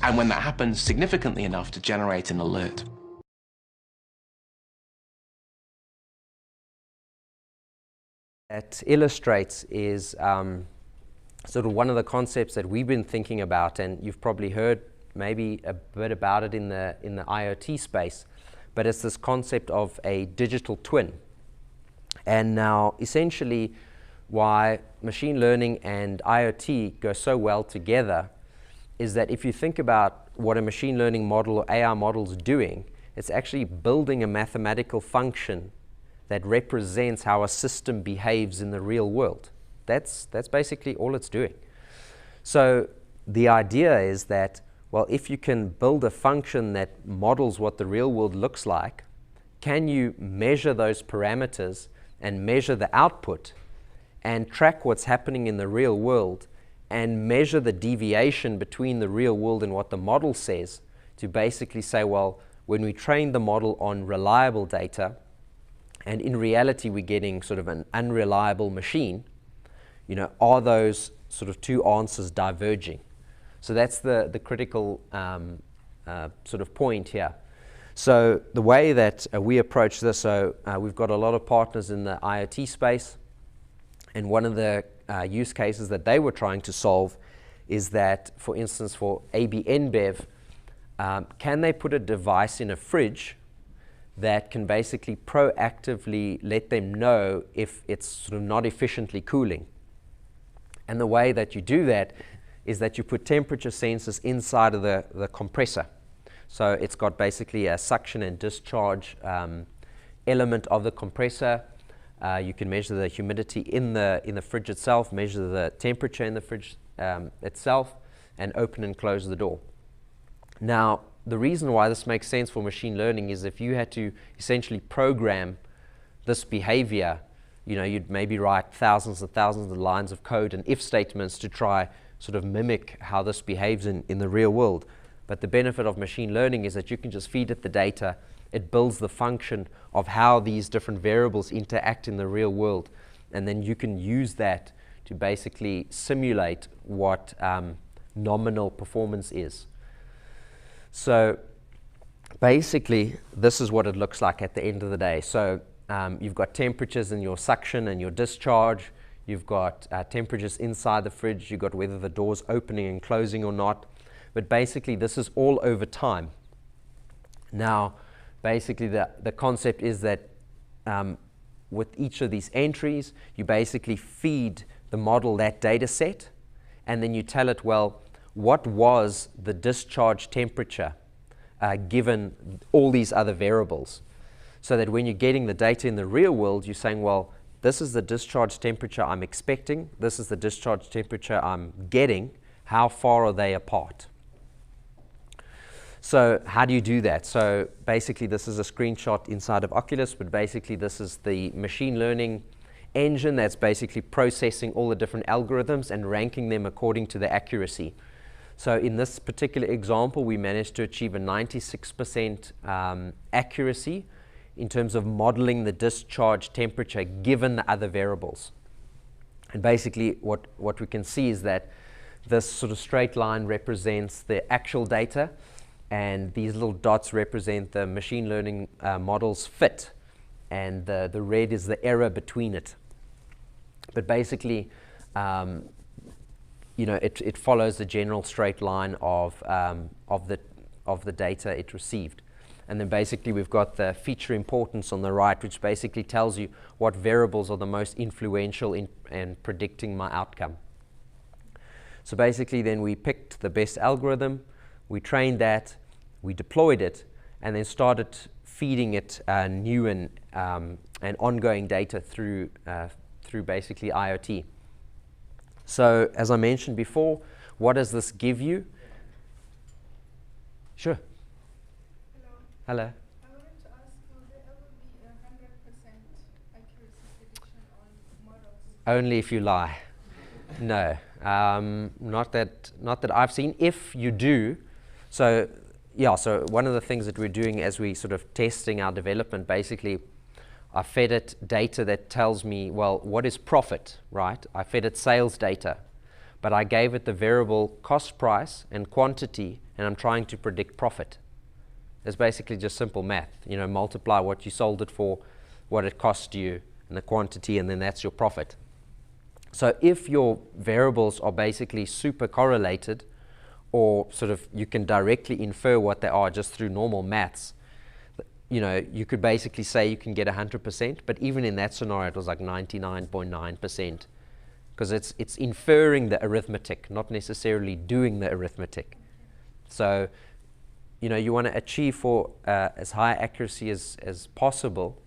And when that happens, significantly enough to generate an alert. That illustrates is sort of one of the concepts that we've been thinking about, and you've probably heard maybe a bit about it in the IoT space, but it's this concept of a digital twin. And now essentially why machine learning and IoT go so well together is that if you think about what a machine learning model or AI model is doing, it's actually building a mathematical function that represents how a system behaves in the real world. That's basically all it's doing. So the idea is that, well, if you can build a function that models what the real world looks like, can you measure those parameters and measure the output and track what's happening in the real world and measure the deviation between the real world and what the model says to basically say, well, when we train the model on reliable data, and in reality we're getting sort of an unreliable machine, you know, are those sort of two answers diverging? So that's the critical sort of point here. So the way that we approach this, we've got a lot of partners in the IoT space, and one of the use cases that they were trying to solve is that, for instance, for AB InBev, can they put a device in a fridge that can basically proactively let them know if it's sort of not efficiently cooling? And the way that you do that is that you put temperature sensors inside of the compressor. So it's got basically a suction and discharge element of the compressor. You can measure the humidity in the fridge itself, measure the temperature in the fridge itself, and open and close the door. Now, the reason why this makes sense for machine learning is if you had to essentially program this behavior, you know, you'd maybe write thousands and thousands of lines of code and if statements to try sort of mimic how this behaves in the real world. But the benefit of machine learning is that you can just feed it the data, it builds the function of how these different variables interact in the real world, and then you can use that to basically simulate what nominal performance is. So basically, this is what it looks like at the end of the day. So you've got temperatures in your suction and your discharge. You've got temperatures inside the fridge. You've got whether the door's opening and closing or not. But basically, this is all over time. Now, basically, the concept is that with each of these entries, you basically feed the model that data set, and then you tell it, well, what was the discharge temperature given all these other variables? So that when you're getting the data in the real world, you're saying, well, this is the discharge temperature I'm expecting. This is the discharge temperature I'm getting. How far are they apart? So how do you do that? So basically, this is a screenshot inside of Oculus, but basically this is the machine learning engine that's basically processing all the different algorithms and ranking them according to the accuracy. So in this particular example, we managed to achieve a 96% accuracy in terms of modeling the discharge temperature given the other variables. And basically what we can see is that this sort of straight line represents the actual data, and these little dots represent the machine learning model's fit, and the red is the error between it. But basically, it follows the general straight line of the data it received. And then basically we've got the feature importance on the right, which basically tells you what variables are the most influential in predicting my outcome. So basically then we picked the best algorithm, we trained that, we deployed it, and then started feeding it new and ongoing data through basically IoT. So as I mentioned before, what does this give you? Sure. Hello. I wanted to ask, will there ever be 100% accuracy prediction on models? Only if you lie. No, not that I've seen. If you do, so one of the things that we're doing as we sort of testing our development, basically, I fed it data that tells me, well, what is profit, right? I fed it sales data, but I gave it the variable cost price and quantity, and I'm trying to predict profit. It's basically just simple math. Multiply what you sold it for, what it cost you, and the quantity, and then that's your profit. So if your variables are basically super correlated, or sort of you can directly infer what they are just through normal maths, you could basically say you can get 100%, but even in that scenario, it was like 99.9%, because it's inferring the arithmetic, not necessarily doing the arithmetic. So you want to achieve for as high accuracy as possible,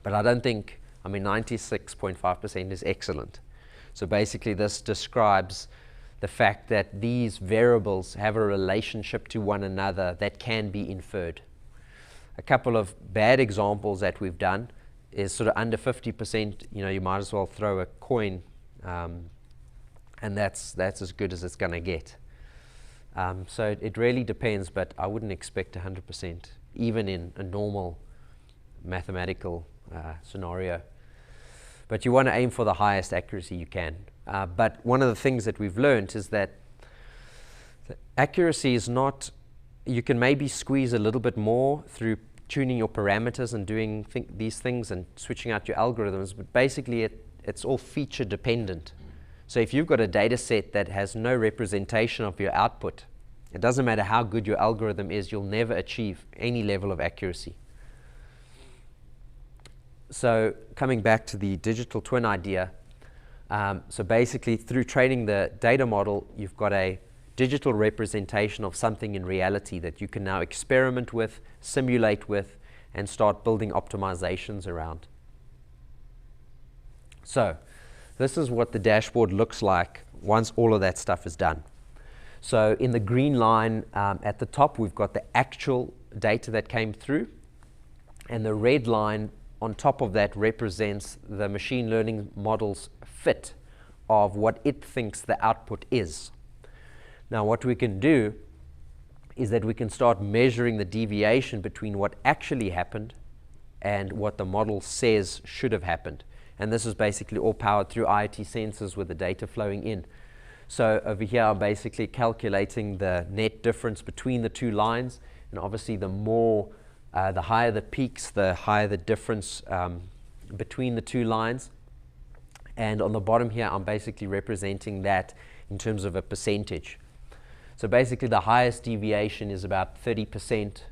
but I don't think, 96.5% is excellent. So basically this describes the fact that these variables have a relationship to one another that can be inferred. A couple of bad examples that we've done is sort of under 50%, you might as well throw a coin, and that's as good as it's going to get. So it really depends, but I wouldn't expect 100%, even in a normal mathematical scenario. But you want to aim for the highest accuracy you can. But one of the things that we've learned is that accuracy is not, you can maybe squeeze a little bit more through tuning your parameters and doing these things and switching out your algorithms, but basically it's all feature dependent. So if you've got a data set that has no representation of your output, it doesn't matter how good your algorithm is, you'll never achieve any level of accuracy. So coming back to the digital twin idea, so basically through training the data model, you've got a digital representation of something in reality that you can now experiment with, simulate with, and start building optimizations around. So this is what the dashboard looks like once all of that stuff is done. So in the green line at the top, we've got the actual data that came through, and the red line on top of that represents the machine learning model's fit of what it thinks the output is. Now what we can do is that we can start measuring the deviation between what actually happened and what the model says should have happened. And this is basically all powered through IoT sensors with the data flowing in. So over here, I'm basically calculating the net difference between the two lines. And obviously, the higher the peaks, the higher the difference between the two lines. And on the bottom here, I'm basically representing that in terms of a percentage. So basically, the highest deviation is about 30%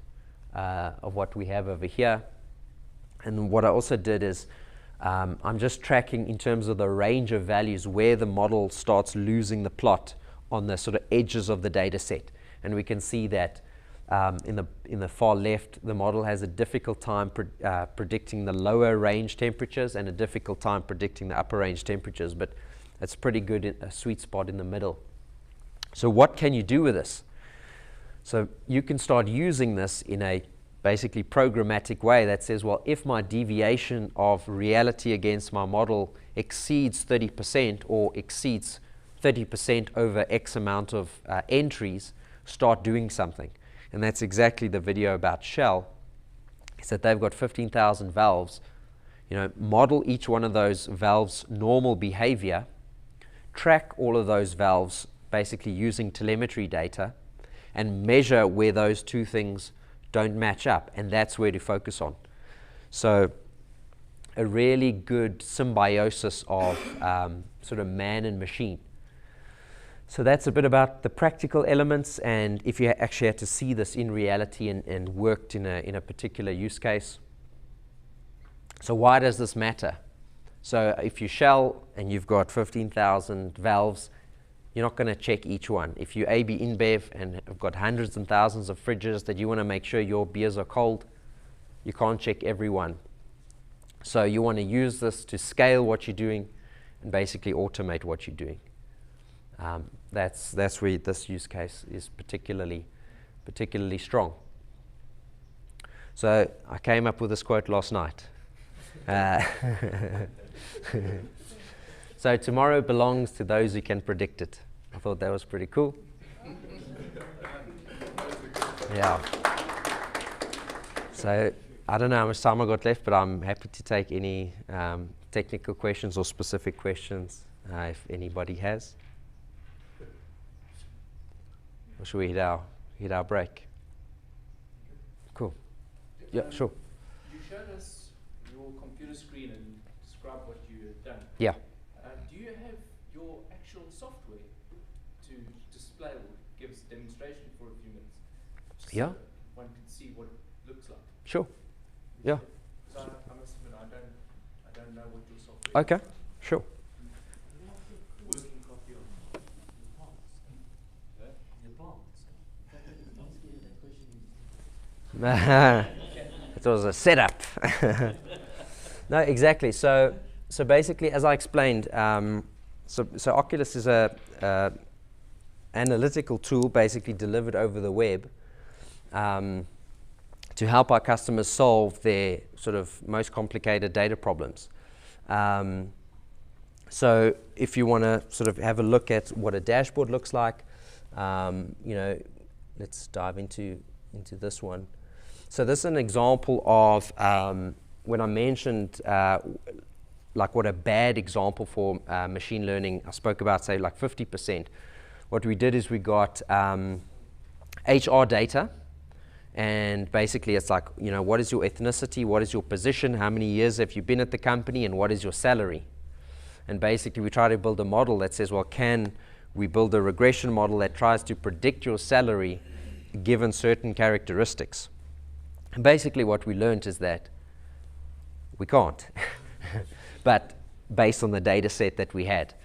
of what we have over here. And what I also did is I'm just tracking in terms of the range of values where the model starts losing the plot on the sort of edges of the data set. And we can see that in the far left, the model has a difficult time predicting the lower range temperatures and a difficult time predicting the upper range temperatures, but it's pretty good, a sweet spot in the middle. So what can you do with this? So you can start using this in a basically programmatic way that says, well, if my deviation of reality against my model exceeds 30% or exceeds 30% over X amount of entries, start doing something. And that's exactly the video about Shell, is that they've got 15,000 valves. Model each one of those valves' normal behavior, track all of those valves basically using telemetry data, and measure where those two things don't match up, and that's where to focus on. So a really good symbiosis of sort of man and machine. So that's a bit about the practical elements, and if you actually had to see this in reality and worked in a particular use case. So why does this matter? So if you Shell and you've got 15,000 valves, you're not going to check each one. If you AB InBev and have got hundreds and thousands of fridges that you want to make sure your beers are cold, you can't check every one. So you want to use this to scale what you're doing and basically automate what you're doing. That's where this use case is particularly strong. So I came up with this quote last night. So tomorrow belongs to those who can predict it. I thought that was pretty cool. Yeah. So I don't know how much time I got left, but I'm happy to take any technical questions or specific questions if anybody has. Or should we hit our break? Cool. Yeah, sure. You showed us your computer screen and described what you had done. Yeah. Do you have your actual software to display or give us a demonstration for a few minutes? Yeah. So one can see what it looks like. Sure. Yeah. So I must admit, I don't know what your software is. Okay. Sure. Working copy of It was a setup. No, exactly. So basically, as I explained, so Oculus is a analytical tool, basically delivered over the web, to help our customers solve their sort of most complicated data problems. So if you want to sort of have a look at what a dashboard looks like, let's dive into this one. So this is an example of when I mentioned like what a bad example for machine learning, I spoke about, say, like 50%. What we did is we got HR data, and basically it's like, what is your ethnicity, what is your position, how many years have you been at the company, and what is your salary? And basically we try to build a model that says, well, can we build a regression model that tries to predict your salary given certain characteristics? And basically what we learned is that we can't, but based on the data set that we had.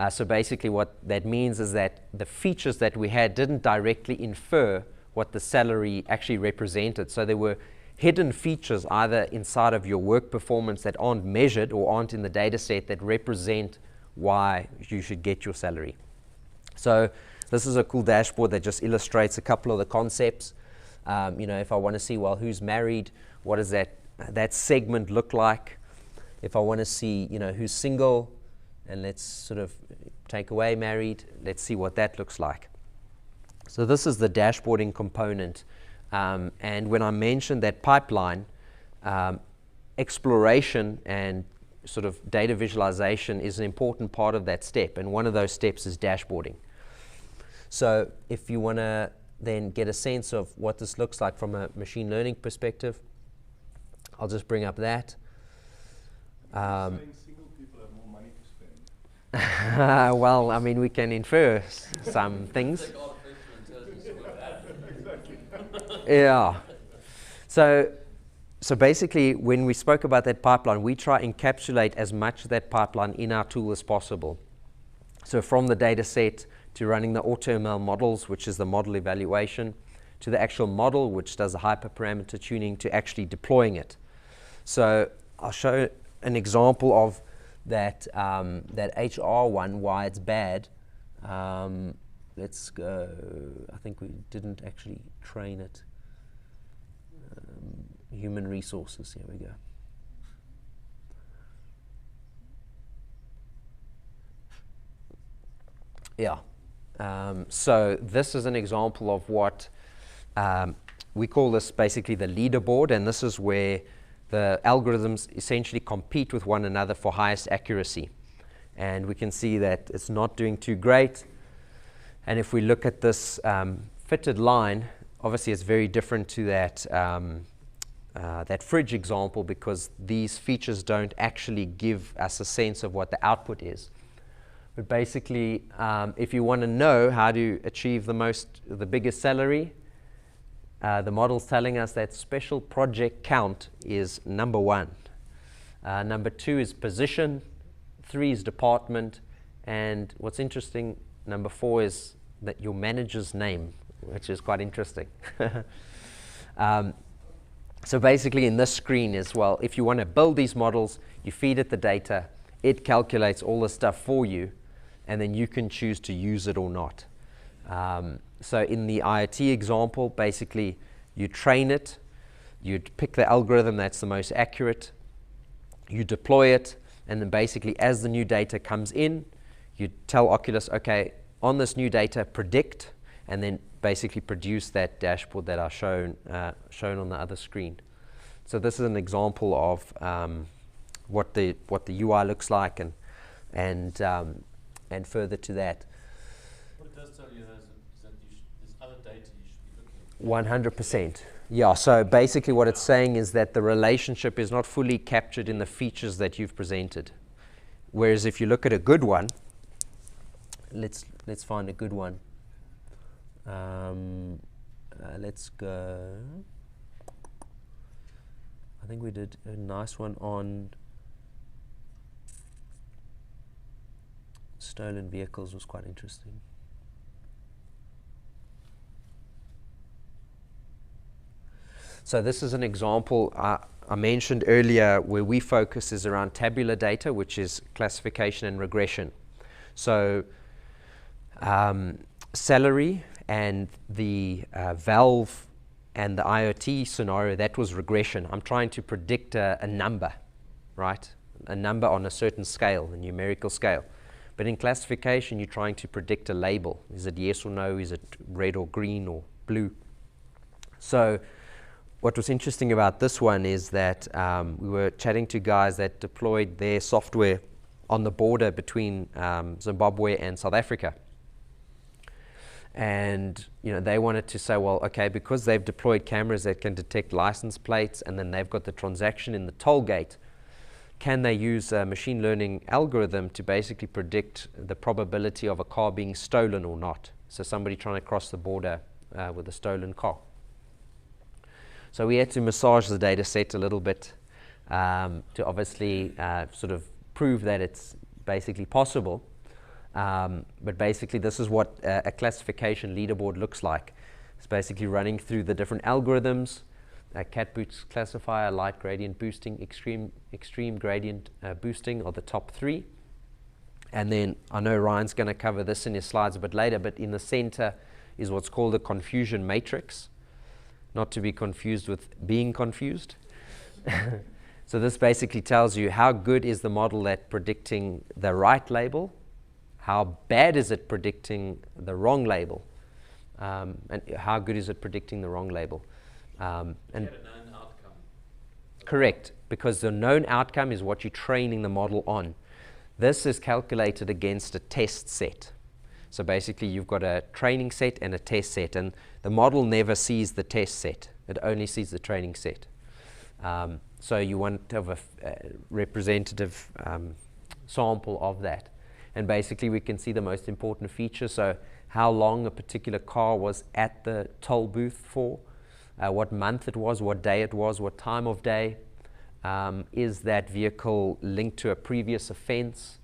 So basically what that means is that the features that we had didn't directly infer what the salary actually represented. So there were hidden features either inside of your work performance that aren't measured or aren't in the data set that represent why you should get your salary. So this is a cool dashboard that just illustrates a couple of the concepts. If I want to see, well, who's married, what does that segment look like? If I want to see, who's single, and let's sort of take away married, let's see what that looks like. So this is the dashboarding component. And when I mentioned that pipeline, exploration and sort of data visualization is an important part of that step. And one of those steps is dashboarding. So if you want to then get a sense of what this looks like from a machine learning perspective, I'll just bring up that. Saying single people have more money to spend. Well, I mean, we can infer some things. Yeah. So basically, when we spoke about that pipeline, we try and encapsulate as much of that pipeline in our tool as possible. So from the data set to running the AutoML models, which is the model evaluation, to the actual model, which does the hyperparameter tuning, to actually deploying it. So I'll show an example of that, that HR one, why it's bad. Let's go. I think we didn't actually train it. Human resources, here we go. Yeah. So this is an example of what we call this basically the leaderboard, and this is where the algorithms essentially compete with one another for highest accuracy. And we can see that it's not doing too great. And if we look at this fitted line, obviously it's very different to that that fridge example, because these features don't actually give us a sense of what the output is. But basically, if you want to know how to achieve the biggest salary, the model's telling us that special project count is number 1. Number 2 is position, 3 is department, and what's interesting, number 4 is that your manager's name, which is quite interesting. So basically in this screen is, well, if you want to build these models, you feed it the data, it calculates all the stuff for you, and then you can choose to use it or not. So in the IoT example, basically you train it, you pick the algorithm that's the most accurate, you deploy it, and then basically as the new data comes in, you tell Oculus, okay, on this new data, predict, and then basically produce that dashboard that are shown on the other screen. So this is an example of what the UI looks like, and further to that. What it does tell you is that there's other data you should be looking at. 100%. Yeah, so basically what it's saying is that the relationship is not fully captured in the features that you've presented. Whereas if you look at a good one, let's find a good one. Let's go. I think we did a nice one on stolen vehicles, was quite interesting. So this is an example I mentioned earlier where we focus is around tabular data, which is classification and regression. So salary and the valve and the IoT scenario, that was regression. I'm trying to predict a number, right? A number on a certain scale, a numerical scale. But in classification, you're trying to predict a label. Is it yes or no? Is it red or green or blue? So what was interesting about this one is that we were chatting to guys that deployed their software on the border between Zimbabwe and South Africa. And they wanted to say, well, okay, because they've deployed cameras that can detect license plates, and then they've got the transaction in the toll gate, can they use a machine learning algorithm to basically predict the probability of a car being stolen or not? So somebody trying to cross the border with a stolen car. So we had to massage the data set a little bit to obviously sort of prove that it's basically possible. But basically this is what a classification leaderboard looks like. It's basically running through the different algorithms, cat boost classifier, light gradient boosting, extreme gradient boosting are the top 3. And then I know Ryan's going to cover this in his slides a bit later, but in the center is what's called a confusion matrix, not to be confused with being confused. So this basically tells you how good is the model at predicting the right label, how bad is it predicting the wrong label, and how good is it predicting the wrong label. And a known outcome. Correct, because the known outcome is what you're training the model on. This is calculated against a test set. So basically you've got a training set and a test set, and the model never sees the test set. It only sees the training set. So you want to have a representative sample of that. And basically we can see the most important features. So how long a particular car was at the toll booth for, what month it was, what day it was, what time of day. Is that vehicle linked to a previous offense?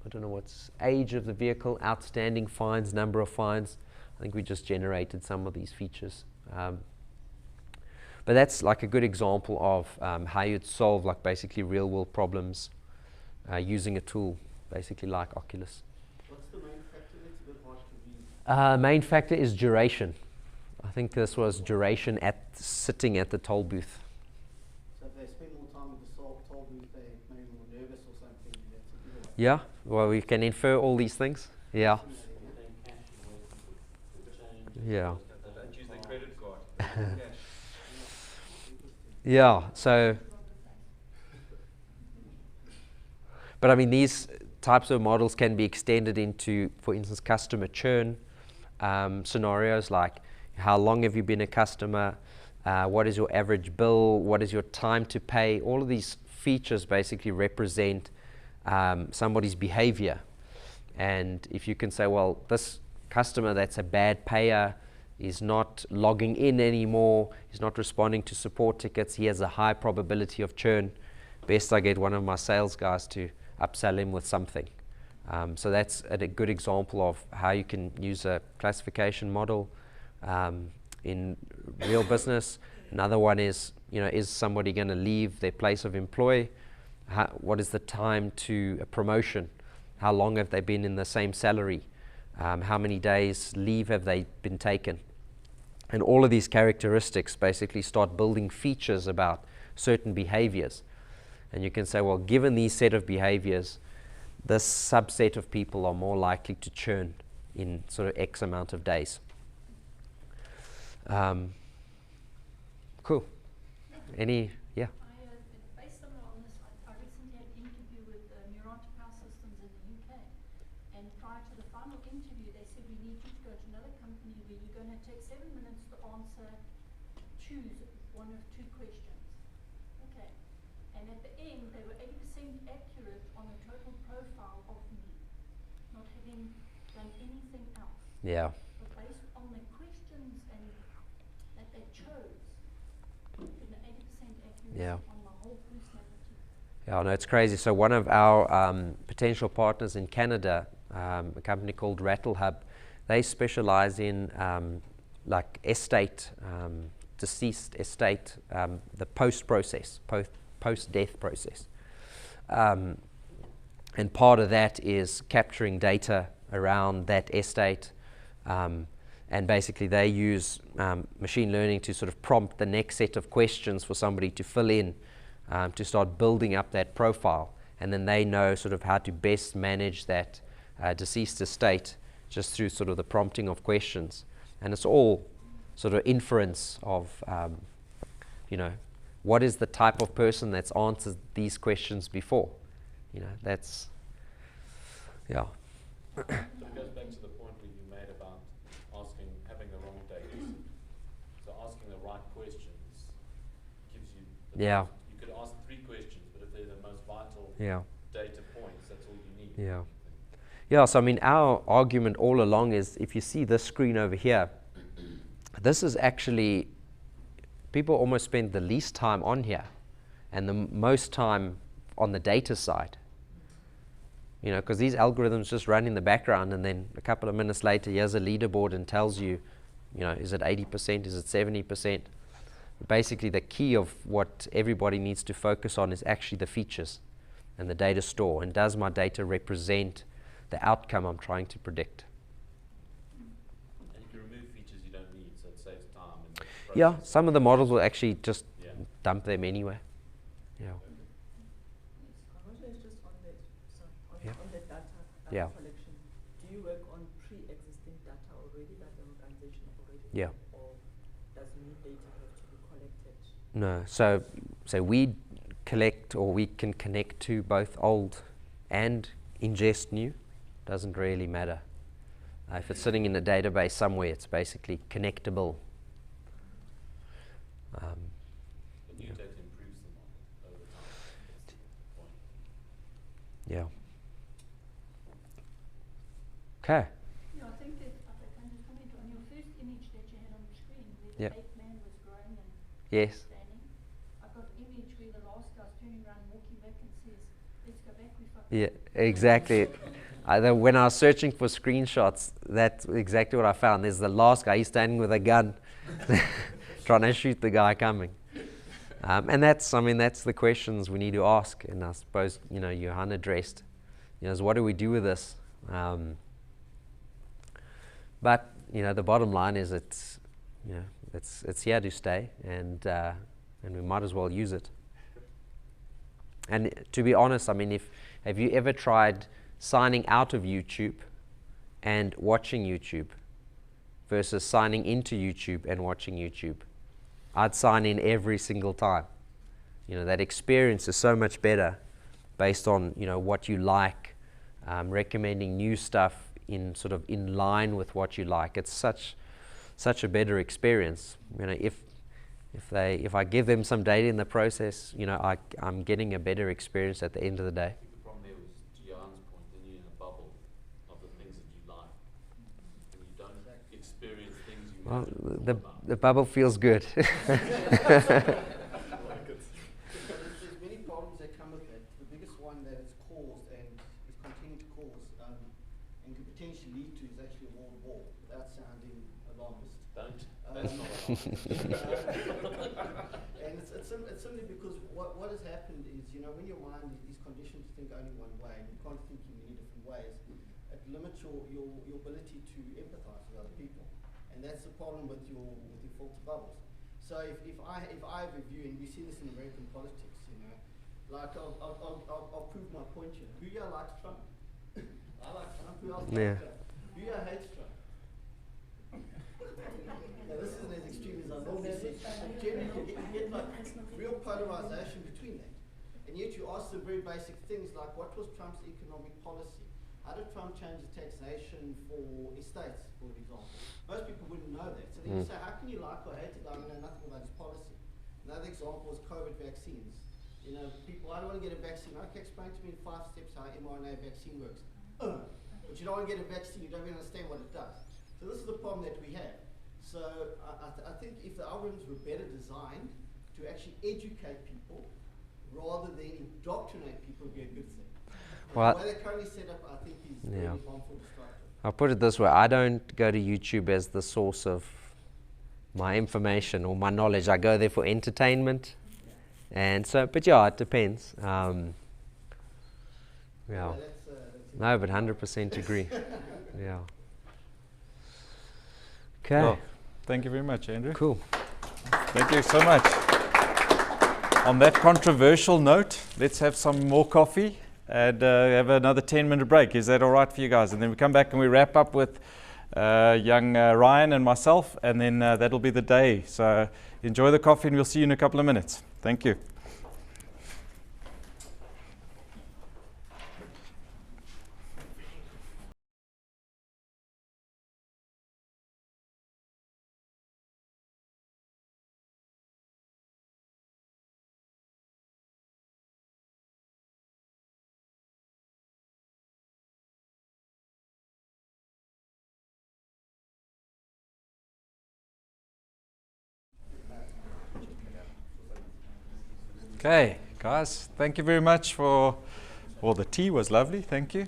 I don't know what's age of the vehicle, outstanding fines, number of fines. I think we just generated some of these features. But that's like a good example of how you'd solve like basically real world problems using a tool, basically like Oculus. What's the main factor that's a bit hard to read? Main factor is duration. I think this was duration sitting at the toll booth. So if they spend more time at the toll booth, they may be more nervous or something. That's a good. Yeah, well, we can infer all these things. Yeah. Yeah. Don't use their credit card. Yeah, so, but I mean, these types of models can be extended into, for instance, customer churn scenarios, like how long have you been a customer, what is your average bill, what is your time to pay. All of these features basically represent somebody's behavior. And if you can say, well, this customer that's a bad payer is not logging in anymore, he's not responding to support tickets, he has a high probability of churn, best I get one of my sales guys to upsell him with something. So that's a good example of how you can use a classification model in real business. Another one is, is somebody going to leave their place of employ? What is the time to a promotion? How long have they been in the same salary? How many days leave have they been taken? And all of these characteristics basically start building features about certain behaviors. And you can say, well, given these set of behaviors, this subset of people are more likely to churn in sort of X amount of days. Cool. Any, yeah? Based on this, I recently had an interview with Neurontic Power Systems in the UK. And prior to the final interview, they said, we need you to go to another company where you're going to take 7 minutes to answer, choose one of 2 questions. Okay. And at the end, they were 80% accurate on the total profile of me, not having done anything else. Yeah. But based on the questions and that they chose, you know, 80% accuracy Yeah. on my whole personality. Yeah, no, it's crazy. So one of our potential partners in Canada, a company called Rattle Hub, they specialize in like estate, deceased estate, the post-process, post-death process. And part of that is capturing data around that estate. And basically they use machine learning to sort of prompt the next set of questions for somebody to fill in, to start building up that profile. And then they know sort of how to best manage that deceased estate just through sort of the prompting of questions. And it's all sort of inference of, what is the type of person that's answered these questions before? That's, yeah. So it goes back to the point that you made about having the wrong data. So asking the right questions gives you Yeah. You could ask 3 questions, but if they're the most vital Yeah. data points, that's all you need. Yeah. Yeah, so I mean, our argument all along is, if you see this screen over here, this is actually, people almost spend the least time on here and the most time on the data side. Because these algorithms just run in the background, and then a couple of minutes later, here's a leaderboard and tells you, is it 80%, is it 70%? Basically, the key of what everybody needs to focus on is actually the features and the data store. And does my data represent the outcome I'm trying to predict? And you can remove features you don't need, so it saves time. And Yeah, some of the models will actually just Yeah. dump them anyway. Yeah. Yeah. On the data Yeah. collection, do you work on pre-existing data already that the organization already Yeah. have, or does new data have to be collected? No, so we collect, or we can connect to both old and ingest new. Doesn't really matter. If it's sitting in a database somewhere, it's basically connectable. The new data improves the model over time. That's the point. Yeah. Okay. Yeah, I think that I can just comment on your first image that you had on the screen where the Yep. ape man was growing and Yes. standing. I've got an image where the last guy's turning around, walking back and says, let's go back, we fucked Yeah, up." exactly. When I was searching for screenshots, that's exactly what I found. There's the last guy, he's standing with a gun, trying to shoot the guy coming. And that's the questions we need to ask. And I suppose, Johan addressed, is what do we do with this? But, the bottom line is it's here to stay, and we might as well use it. And to be honest, have you ever tried signing out of YouTube and watching YouTube versus signing into YouTube and watching YouTube? I'd sign in every single time. That experience is so much better based on, what you like, recommending new stuff in line with what you like. It's such a better experience. If I give them some data in the process, I'm getting a better experience at the end of the day. I think the problem there was, to Johan's point, then you're in a bubble of the things that you like. And you don't experience things you Well, know the bubble feels good. There's many problems that come with it. The biggest one that it's caused and is continuing to cause and could potentially lead to is actually a world war, without sounding alarmist. Don't. That's not And it's simply because what has happened is, when your mind is conditioned to think only one way, and you can't think in many different ways, it limits your ability to empathize with other people. And that's the problem with your filter bubbles. So if I have a view, and we see this in American politics, like I'll prove my point here. Who here likes Trump? I like Trump. Who else likes Trump? Who here hates Trump? Now this isn't as extreme as I normally see. Generally, you get like real polarization between that. And yet you ask the very basic things like, what was Trump's economic policy? How did Trump change the taxation for estates, for example? Most people wouldn't know that. So then you say, how can you like or hate the guy and know nothing about his policy? Another example is COVID vaccines. People, I don't want to get a vaccine. Okay, explain to me in 5 steps how mRNA vaccine works. But you don't want to get a vaccine, you don't even understand what it does. So this is the problem that we have. So I think if the algorithms were better designed to actually educate people rather than indoctrinate people, would be a good thing. Well, the way they're currently set up, I think, is very harmful, destructive. I'll put it this way, I don't go to YouTube as the source of my information or my knowledge. I go there for entertainment. And so, but yeah, it depends. No, but 100% agree. Yeah. Okay. Well, thank you very much, Andrew. Cool. Thank you so much. On that controversial note, let's have some more coffee and have another 10-minute break. Is that all right for you guys? And then we come back and we wrap up with young Ryan and myself, and then that'll be the day. So enjoy the coffee and we'll see you in a couple of minutes. Thank you. Okay, guys, thank you very much for, well, the tea was lovely, thank you.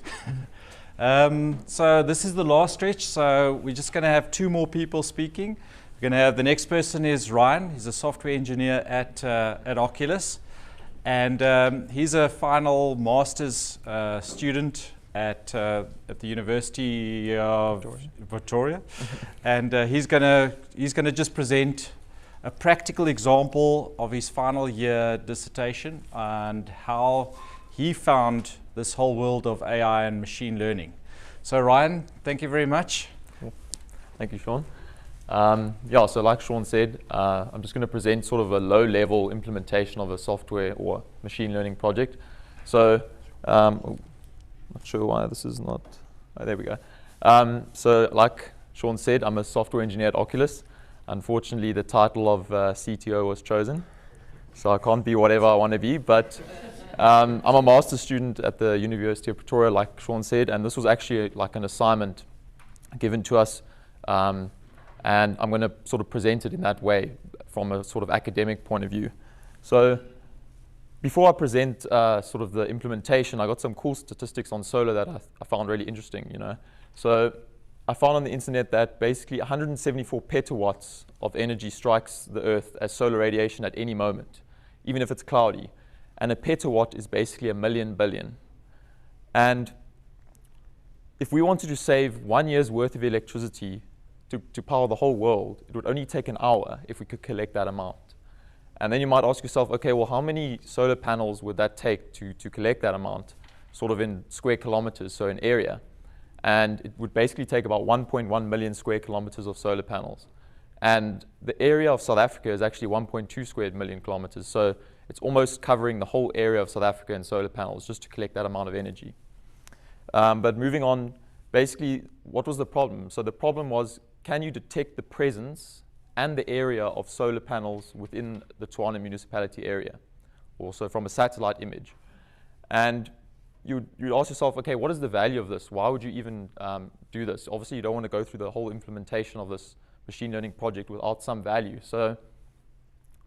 So this is the last stretch, so we're just going to have 2 more people speaking. We're going to have, the next person is Ryan. He's a software engineer at Oculus, and he's a final master's student at the University of Victoria. And he's gonna just present a practical example of his final year dissertation and how he found this whole world of AI and machine learning. So Ryan, thank you very much. Cool. Thank you, Shawn. So like Shawn said, I'm just going to present sort of a low-level implementation of a software or machine learning project. So, not sure why this is not, Oh, there we go. So like Shawn said, I'm a software engineer at Oculus. Unfortunately, the title of CTO was chosen, so I can't be whatever I want to be, but I'm a master's student at the University of Pretoria, like Shawn said, and this was actually like an assignment given to us, and I'm going to sort of present it in that way from a sort of academic point of view. So before I present sort of the implementation, I got some cool statistics on solar that I found really interesting, you know. So I found on the internet that basically 174 petawatts of energy strikes the Earth as solar radiation at any moment, even if it's cloudy. And a petawatt is basically 1,000,000 billion. And if we wanted to save 1 year's worth of electricity to power the whole world, it would only take an hour if we could collect that amount. And then you might ask yourself, okay, well, how many solar panels would that take to collect that amount, sort of in square kilometers, so in area? And it would basically take about 1.1 million square kilometers of solar panels. And the area of South Africa is actually 1.2 square million kilometers. So it's almost covering the whole area of South Africa in solar panels just to collect that amount of energy. But moving on, basically, what was the problem? So the problem was, can you detect the presence and the area of solar panels within the Tshwane municipality area, also from a satellite image? And you'd ask yourself, okay, what is the value of this? Why would you even do this? Obviously, you don't want to go through the whole implementation of this machine learning project without some value. So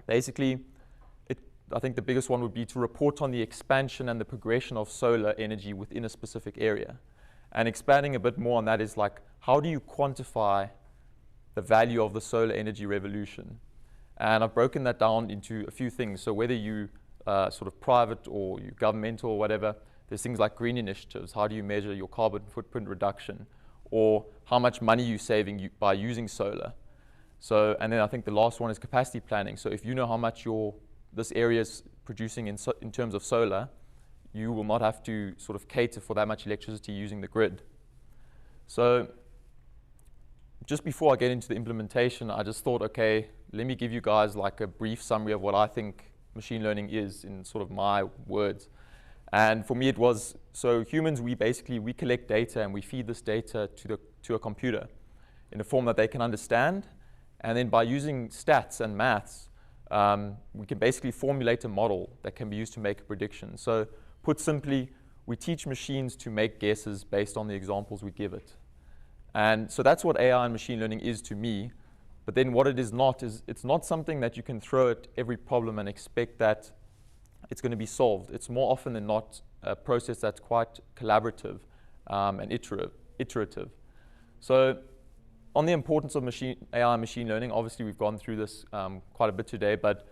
basically, I think the biggest one would be to report on the expansion and the progression of solar energy within a specific area. And expanding a bit more on that is like, how do you quantify the value of the solar energy revolution? And I've broken that down into a few things. So whether you sort of private or you governmental or whatever, there's things like green initiatives. How do you measure your carbon footprint reduction? Or how much money you're saving by using solar? So, and then I think the last one is capacity planning. So if you know how much this area is producing in terms of solar, you will not have to sort of cater for that much electricity using the grid. So just before I get into the implementation, I just thought, okay, let me give you guys like a brief summary of what I think machine learning is in sort of my words. And for me, it was, so humans, we collect data and we feed this data to a computer in a form that they can understand. And then by using stats and maths, we can basically formulate a model that can be used to make a prediction. So put simply, we teach machines to make guesses based on the examples we give it. And so that's what AI and machine learning is to me. But then what it is not is, it's not something that you can throw at every problem and expect that it's going to be solved. It's more often than not a process that's quite collaborative and iterative. So on the importance of AI and machine learning, obviously we've gone through this quite a bit today, but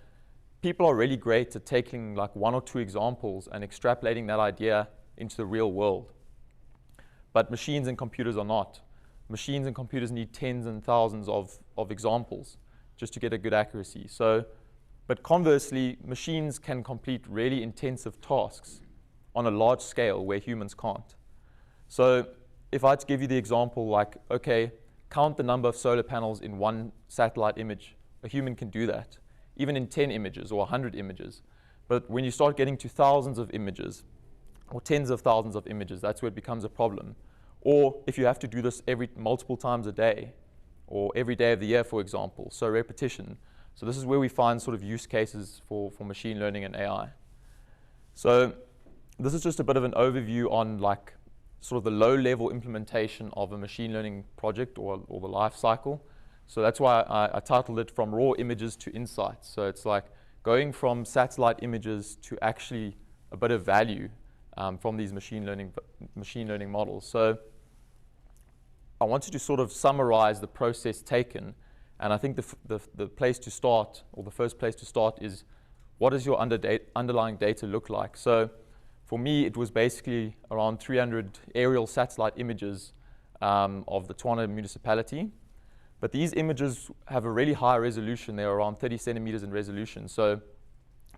people are really great at taking like 1 or 2 examples and extrapolating that idea into the real world. But machines and computers are not. Machines and computers need tens and thousands of examples just to get a good accuracy. So, but conversely, machines can complete really intensive tasks on a large scale where humans can't. So if I had to give you the example like, okay, count the number of solar panels in 1 satellite image, a human can do that, even in 10 images or 100 images. But when you start getting to thousands of images or tens of thousands of images, that's where it becomes a problem. Or if you have to do this multiple times a day or every day of the year, for example, so repetition. So this is where we find sort of use cases for machine learning and AI. So this is just a bit of an overview on like sort of the low-level implementation of a machine learning project or the life cycle. So that's why I titled it From Raw Images to Insights. So it's like going from satellite images to actually a bit of value from these machine learning models. So I wanted to sort of summarize the process taken. And I think the place to start, or the first place to start, is what does your underlying data look like? So for me, it was basically around 300 aerial satellite images of the Tshwane municipality. But these images have a really high resolution. They're around 30 centimeters in resolution. So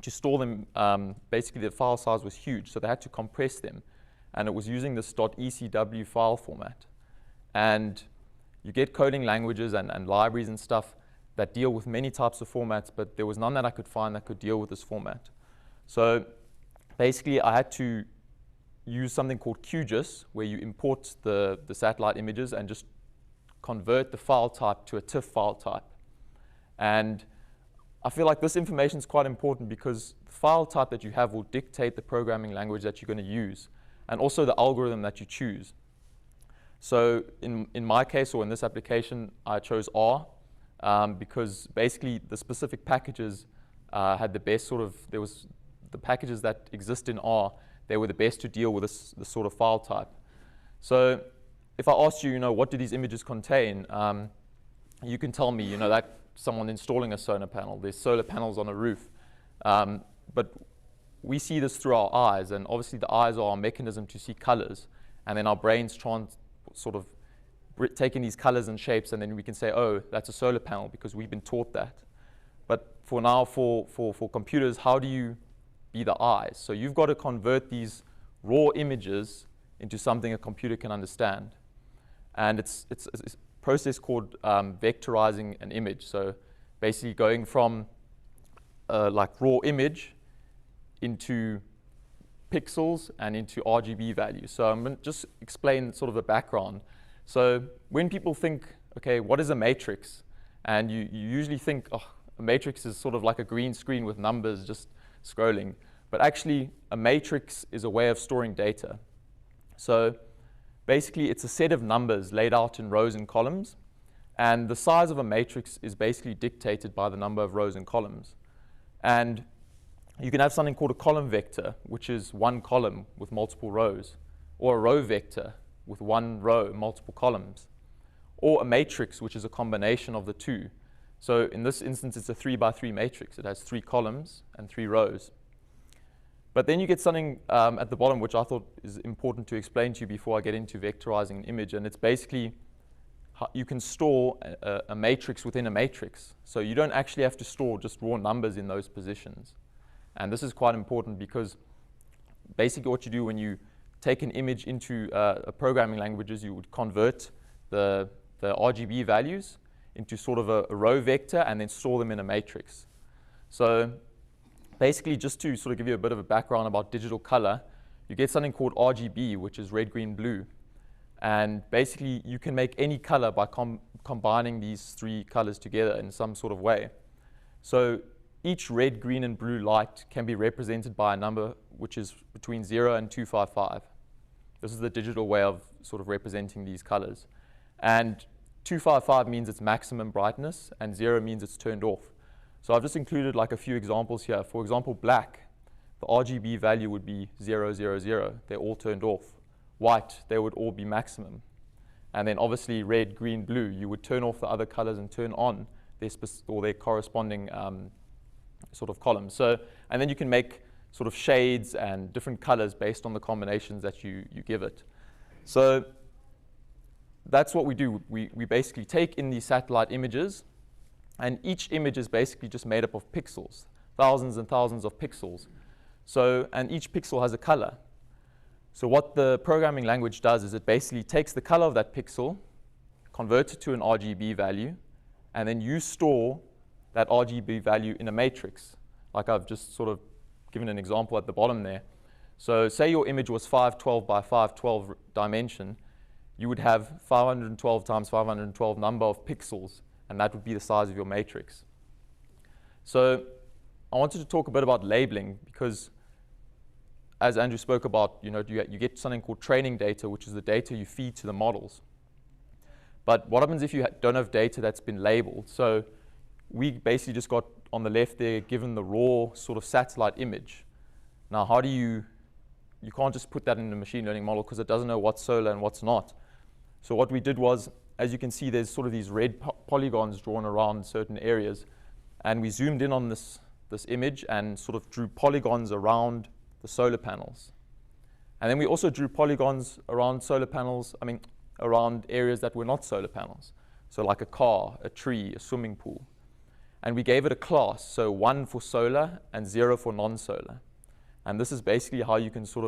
to store them, basically the file size was huge. So they had to compress them. And it was using this .ecw file format. And you get coding languages and libraries and stuff that deal with many types of formats, but there was none that I could find that could deal with this format. So basically, I had to use something called QGIS, where you import the satellite images and just convert the file type to a TIFF file type. And I feel like this information is quite important because the file type that you have will dictate the programming language that you're going to use, and also the algorithm that you choose. So in my case, or in this application, I chose R because basically the specific packages had the best sort of, there was the packages that exist in R, they were the best to deal with this sort of file type. So if I asked you, what do these images contain, you can tell me, that someone installing a solar panel, there's solar panels on a roof. But we see this through our eyes, and obviously the eyes are our mechanism to see colors, and then our brains sort of taking these colors and shapes, and then we can say, oh, that's a solar panel because we've been taught that. But for now, for computers, how do you be the eyes? So you've got to convert these raw images into something a computer can understand. And it's a process called vectorizing an image. So basically going from like raw image into pixels and into RGB values. So I'm going to just explain sort of the background. So when people think, okay, what is a matrix? And you usually think, oh, a matrix is sort of like a green screen with numbers just scrolling. But actually, a matrix is a way of storing data. So basically, it's a set of numbers laid out in rows and columns. And the size of a matrix is basically dictated by the number of rows and columns. And you can have something called a column vector, which is one column with multiple rows, or a row vector with one row, multiple columns, or a matrix, which is a combination of the two. So in this instance, it's a 3x3 matrix. It has 3 columns and 3 rows. But then you get something at the bottom, which I thought is important to explain to you before I get into vectorizing an image, and it's basically how you can store a matrix within a matrix. So you don't actually have to store just raw numbers in those positions. And this is quite important because basically what you do when you take an image into a programming language is you would convert the RGB values into sort of a row vector and then store them in a matrix. So basically, just to sort of give you a bit of a background about digital color, you get something called RGB, which is red, green, blue. And basically, you can make any color by combining these 3 colors together in some sort of way. So each red, green, and blue light can be represented by a number which is between 0 and 255. This is the digital way of sort of representing these colors. And 255 means it's maximum brightness, and 0 means it's turned off. So I've just included like a few examples here. For example, black, the RGB value would be 0, 0, 0. They're all turned off. White, they would all be maximum. And then obviously red, green, blue, you would turn off the other colors and turn on their corresponding sort of columns. So, and then you can make sort of shades and different colors based on the combinations that you give it. So that's what we do. We basically take in these satellite images, and each image is basically just made up of pixels, thousands and thousands of pixels. So, and each pixel has a color. So what the programming language does is it basically takes the color of that pixel, converts it to an RGB value, and then you store that RGB value in a matrix, like I've just sort of given an example at the bottom there. So say your image was 512 by 512 dimension, you would have 512 times 512 number of pixels, and that would be the size of your matrix. So I wanted to talk a bit about labeling because, as Andrew spoke about, you get something called training data, which is the data you feed to the models. But what happens if you don't have data that's been labeled? So we basically just got on the left there given the raw sort of satellite image. Now, how do you can't just put that in a machine learning model because it doesn't know what's solar and what's not. So what we did was, as you can see, there's sort of these red polygons drawn around certain areas. And we zoomed in on this image and sort of drew polygons around the solar panels. And then we also drew polygons around solar panels, around areas that were not solar panels. So like a car, a tree, a swimming pool. And we gave it a class, so 1 for solar and 0 for non-solar. And this is basically how you can sort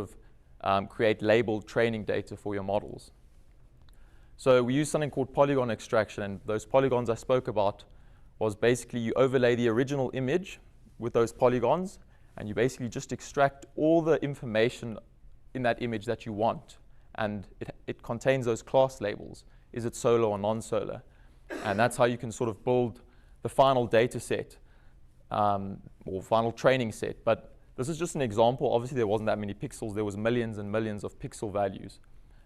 of create labeled training data for your models. So we use something called polygon extraction, and those polygons I spoke about was basically you overlay the original image with those polygons, and you basically just extract all the information in that image that you want, and it contains those class labels. Is it solar or non-solar? And that's how you can sort of build the final data set or final training set. But this is just an example. Obviously, there wasn't that many pixels. There was millions and millions of pixel values.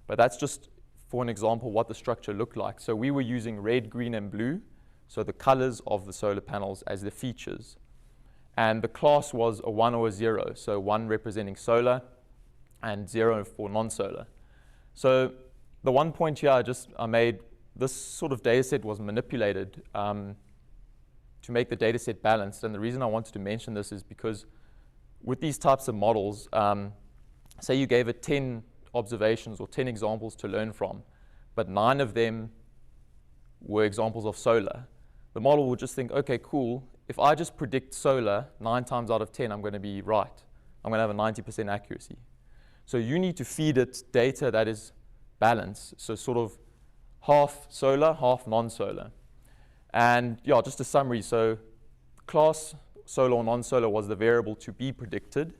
But that's just, for an example, what the structure looked like. So we were using red, green, and blue, so the colors of the solar panels as the features. And the class was a 1 or a 0, so 1 representing solar and 0 for non-solar. So the one point here I made, this sort of data set was manipulated to make the data set balanced. And the reason I wanted to mention this is because with these types of models, say you gave it 10 observations or 10 examples to learn from, but 9 of them were examples of solar. The model would just think, okay, cool. If I just predict solar 9 times out of 10, I'm going to be right. I'm going to have a 90% accuracy. So you need to feed it data that is balanced, so sort of half solar, half non-solar. And yeah, just a summary. So class solar or non-solar was the variable to be predicted,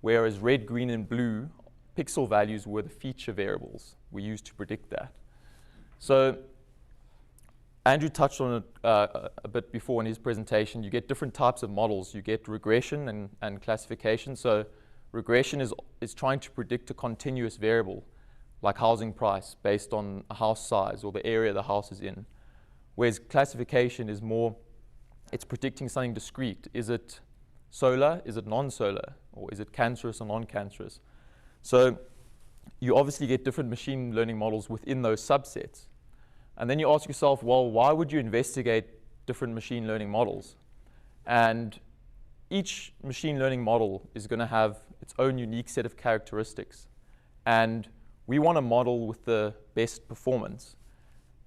whereas red, green, and blue pixel values were the feature variables we used to predict that. So Andrew touched on it a bit before in his presentation. You get different types of models. You get regression and classification. So regression is trying to predict a continuous variable, like housing price, based on a house size or the area the house is in. Whereas classification is more, it's predicting something discrete. Is it solar? Is it non-solar? Or is it cancerous or non-cancerous? So you obviously get different machine learning models within those subsets. And then you ask yourself, well, why would you investigate different machine learning models? And each machine learning model is going to have its own unique set of characteristics. And we want a model with the best performance.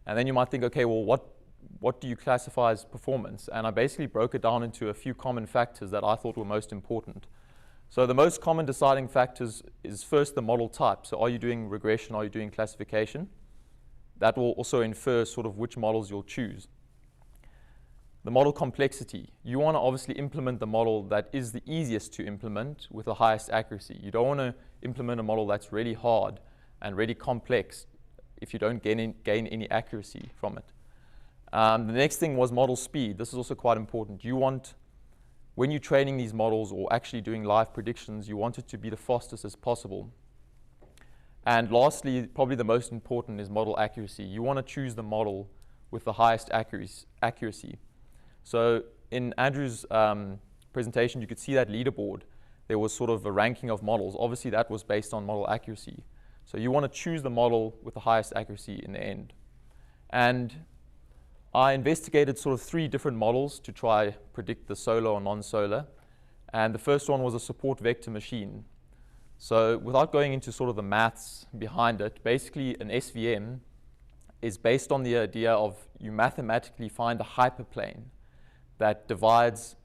And then you might think, okay, well, what do you classify as performance? And I basically broke it down into a few common factors that I thought were most important. So the most common deciding factors is first the model type. So are you doing regression? Are you doing classification? That will also infer sort of which models you'll choose. The model complexity. You want to obviously implement the model that is the easiest to implement with the highest accuracy. You don't want to implement a model that's really hard and really complex if you don't gain any accuracy from it. The next thing was model speed. This is also quite important. You want, when you're training these models or actually doing live predictions, you want it to be the fastest as possible. And lastly, probably the most important is model accuracy. You want to choose the model with the highest accuracy. So in Andrew's presentation, you could see that leaderboard. There was sort of a ranking of models. Obviously, that was based on model accuracy. So you want to choose the model with the highest accuracy in the end. And I investigated sort of 3 different models to try predict the solar or non-solar. And the first one was a support vector machine. So without going into sort of the maths behind it, basically an SVM is based on the idea of you mathematically find a hyperplane that divides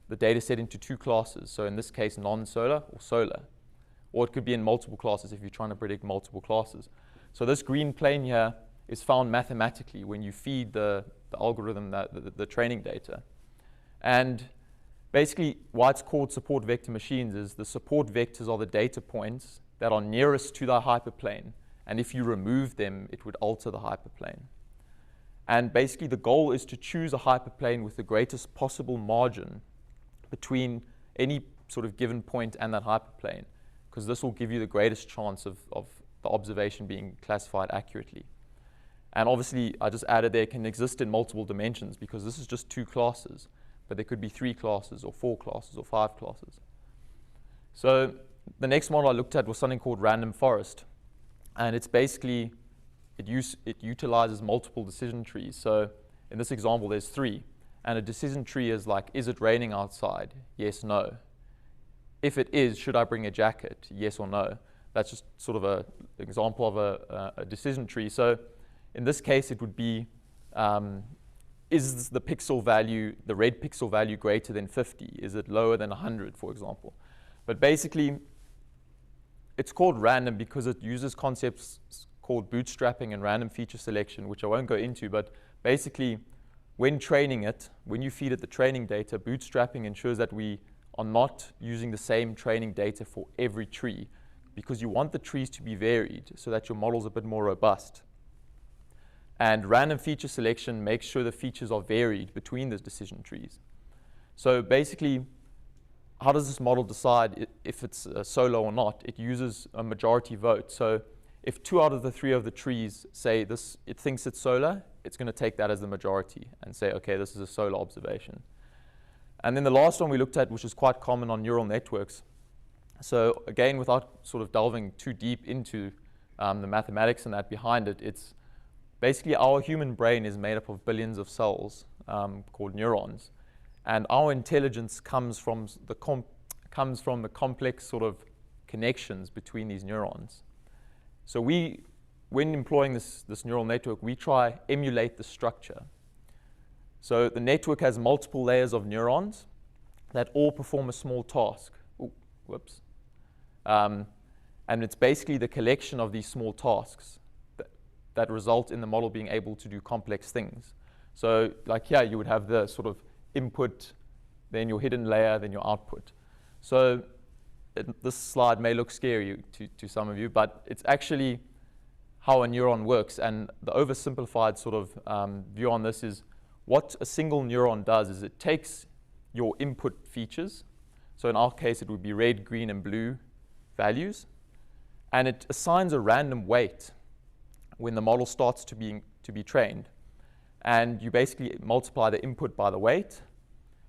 the data set into 2 classes. So in this case, non-solar or solar. Or it could be in multiple classes if you're trying to predict multiple classes. So this green plane here is found mathematically when you feed the algorithm the training data. And basically, why it's called support vector machines is the support vectors are the data points that are nearest to the hyperplane. And if you remove them, it would alter the hyperplane. And basically, the goal is to choose a hyperplane with the greatest possible margin between any sort of given point and that hyperplane, because this will give you the greatest chance of the observation being classified accurately. And obviously, I just added there can exist in multiple dimensions because this is just 2 classes. But there could be 3 classes or 4 classes or 5 classes. So the next model I looked at was something called random forest. And it's basically, it utilizes multiple decision trees. So in this example, there's 3. And a decision tree is like, is it raining outside? Yes, no. If it is, should I bring a jacket? Yes or no. That's just sort of an example of a decision tree. So in this case, it would be, is the pixel value, the red pixel value greater than 50? Is it lower than 100, for example? But basically, it's called random because it uses concepts called bootstrapping and random feature selection, which I won't go into, but basically, when training it, when you feed it the training data, bootstrapping ensures that we are not using the same training data for every tree, because you want the trees to be varied so that your model's a bit more robust. And random feature selection makes sure the features are varied between the decision trees. So basically, how does this model decide if it's solar or not? It uses a majority vote. So if 2 out of the 3 of the trees say it thinks it's solar, it's going to take that as the majority and say, okay, this is a solar observation. And then the last one we looked at, which is quite common on neural networks. So again, without sort of delving too deep into the mathematics and that behind it, it's basically our human brain is made up of billions of cells called neurons. And our intelligence comes from the complex sort of connections between these neurons. So when employing this neural network, we try emulate the structure. So the network has multiple layers of neurons that all perform a small task. Ooh, whoops. And it's basically the collection of these small tasks that result in the model being able to do complex things. So like here, you would have the sort of input, then your hidden layer, then your output. So this slide may look scary to some of you, but it's actually how a neuron works. And the oversimplified sort of view on this is what a single neuron does is it takes your input features. So in our case, it would be red, green, and blue values. And it assigns a random weight when the model starts to be trained. And you basically multiply the input by the weight.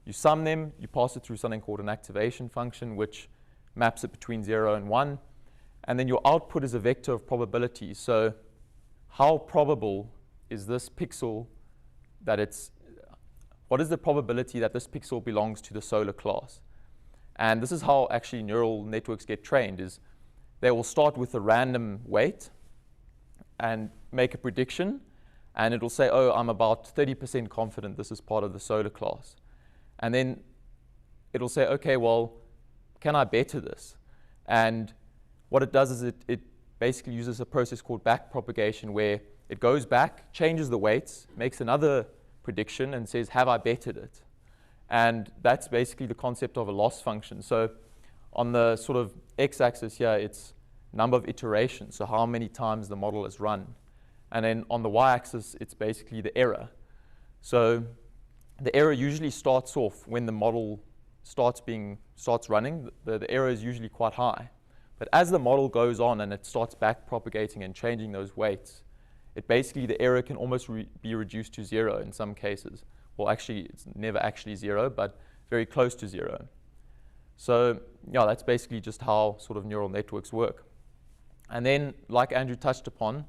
You sum them. You pass it through something called an activation function, which maps it between 0 and 1. And then your output is a vector of probability. So how probable is this pixel what is the probability that this pixel belongs to the solar class? And this is how actually neural networks get trained, is they will start with a random weight and make a prediction. And it will say, oh, I'm about 30% confident this is part of the solar class. And then it will say, okay, well, can I better this? And what it does is it basically uses a process called backpropagation, where it goes back, changes the weights, makes another prediction, and says, have I bettered it? And that's basically the concept of a loss function. So on the sort of x-axis here, it's number of iterations, so how many times the model is run. And then on the y-axis, it's basically the error. So the error usually starts off when the model starts running. The error is usually quite high. But as the model goes on and it starts back propagating and changing those weights, the error can almost be reduced to 0 in some cases. Well, actually, it's never actually 0, but very close to 0. So yeah, that's basically just how sort of neural networks work. And then, like Andrew touched upon,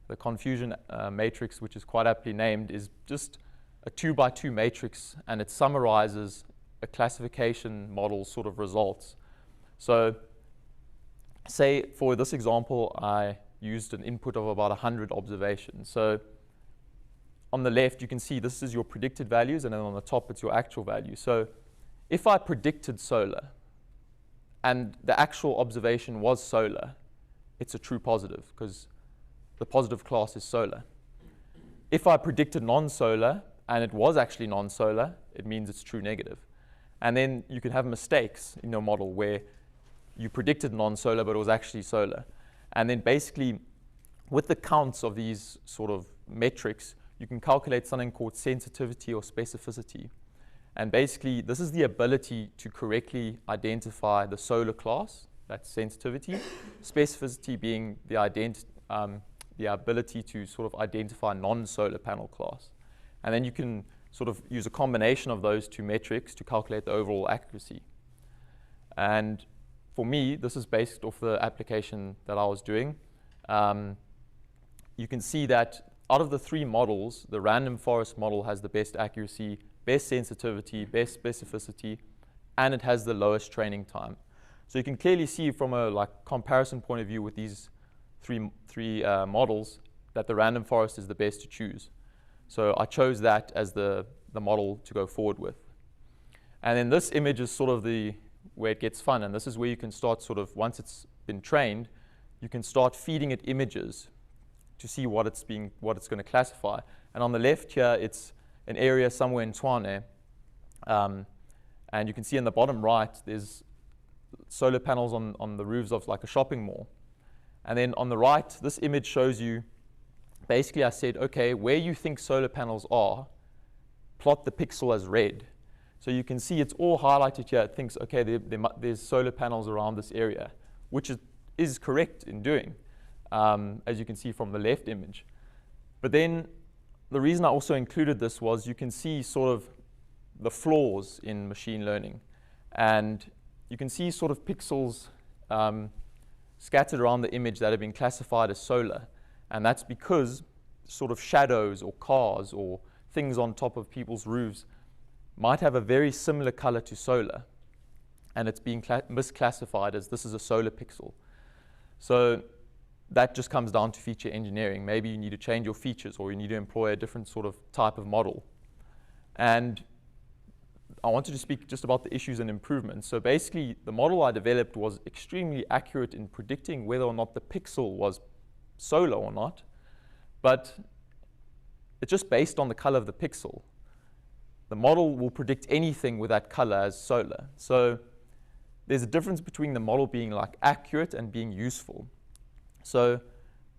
the confusion matrix, which is quite aptly named, is just a 2x2 matrix, and it summarizes a classification model's sort of results. So say for this example, I used an input of about 100 observations. So on the left, you can see this is your predicted values, and then on the top, it's your actual value. So if I predicted solar, and the actual observation was solar, it's a true positive, because the positive class is solar. If I predicted non-solar, and it was actually non-solar, it means it's true negative. And then you can have mistakes in your model where you predicted non-solar, but it was actually solar. And then basically, with the counts of these sort of metrics, you can calculate something called sensitivity or specificity. And basically, this is the ability to correctly identify the solar class, that's sensitivity. Specificity being the ability to sort of identify non-solar panel class. And then you can sort of use a combination of those two metrics to calculate the overall accuracy. And for me, this is based off the application that I was doing. You can see that out of the 3 models, the random forest model has the best accuracy, best sensitivity, best specificity, and it has the lowest training time. So you can clearly see from a comparison point of view with these three models that the random forest is the best to choose. So I chose that as the model to go forward with. And then this image is sort of where it gets fun, and this is where you can start sort of, once it's been trained, you can start feeding it images to see what it's going to classify. And on the left here, it's an area somewhere in Tshwane. And you can see in the bottom right, there's solar panels on the roofs of like a shopping mall. And then on the right, this image shows you, basically I said, okay, where you think solar panels are, plot the pixel as red. So you can see it's all highlighted here. It thinks, okay, there's solar panels around this area, which is correct in doing, as you can see from the left image. But then the reason I also included this was you can see sort of the flaws in machine learning. And you can see sort of pixels scattered around the image that have been classified as solar. And that's because sort of shadows or cars or things on top of people's roofs might have a very similar color to solar. And it's being misclassified as this is a solar pixel. So that just comes down to feature engineering. Maybe you need to change your features or you need to employ a different sort of type of model. And I wanted to speak just about the issues and improvements. So basically, the model I developed was extremely accurate in predicting whether or not the pixel was solar or not, but it's just based on the color of the pixel. The model will predict anything with that color as solar. So there's a difference between the model being like accurate and being useful. So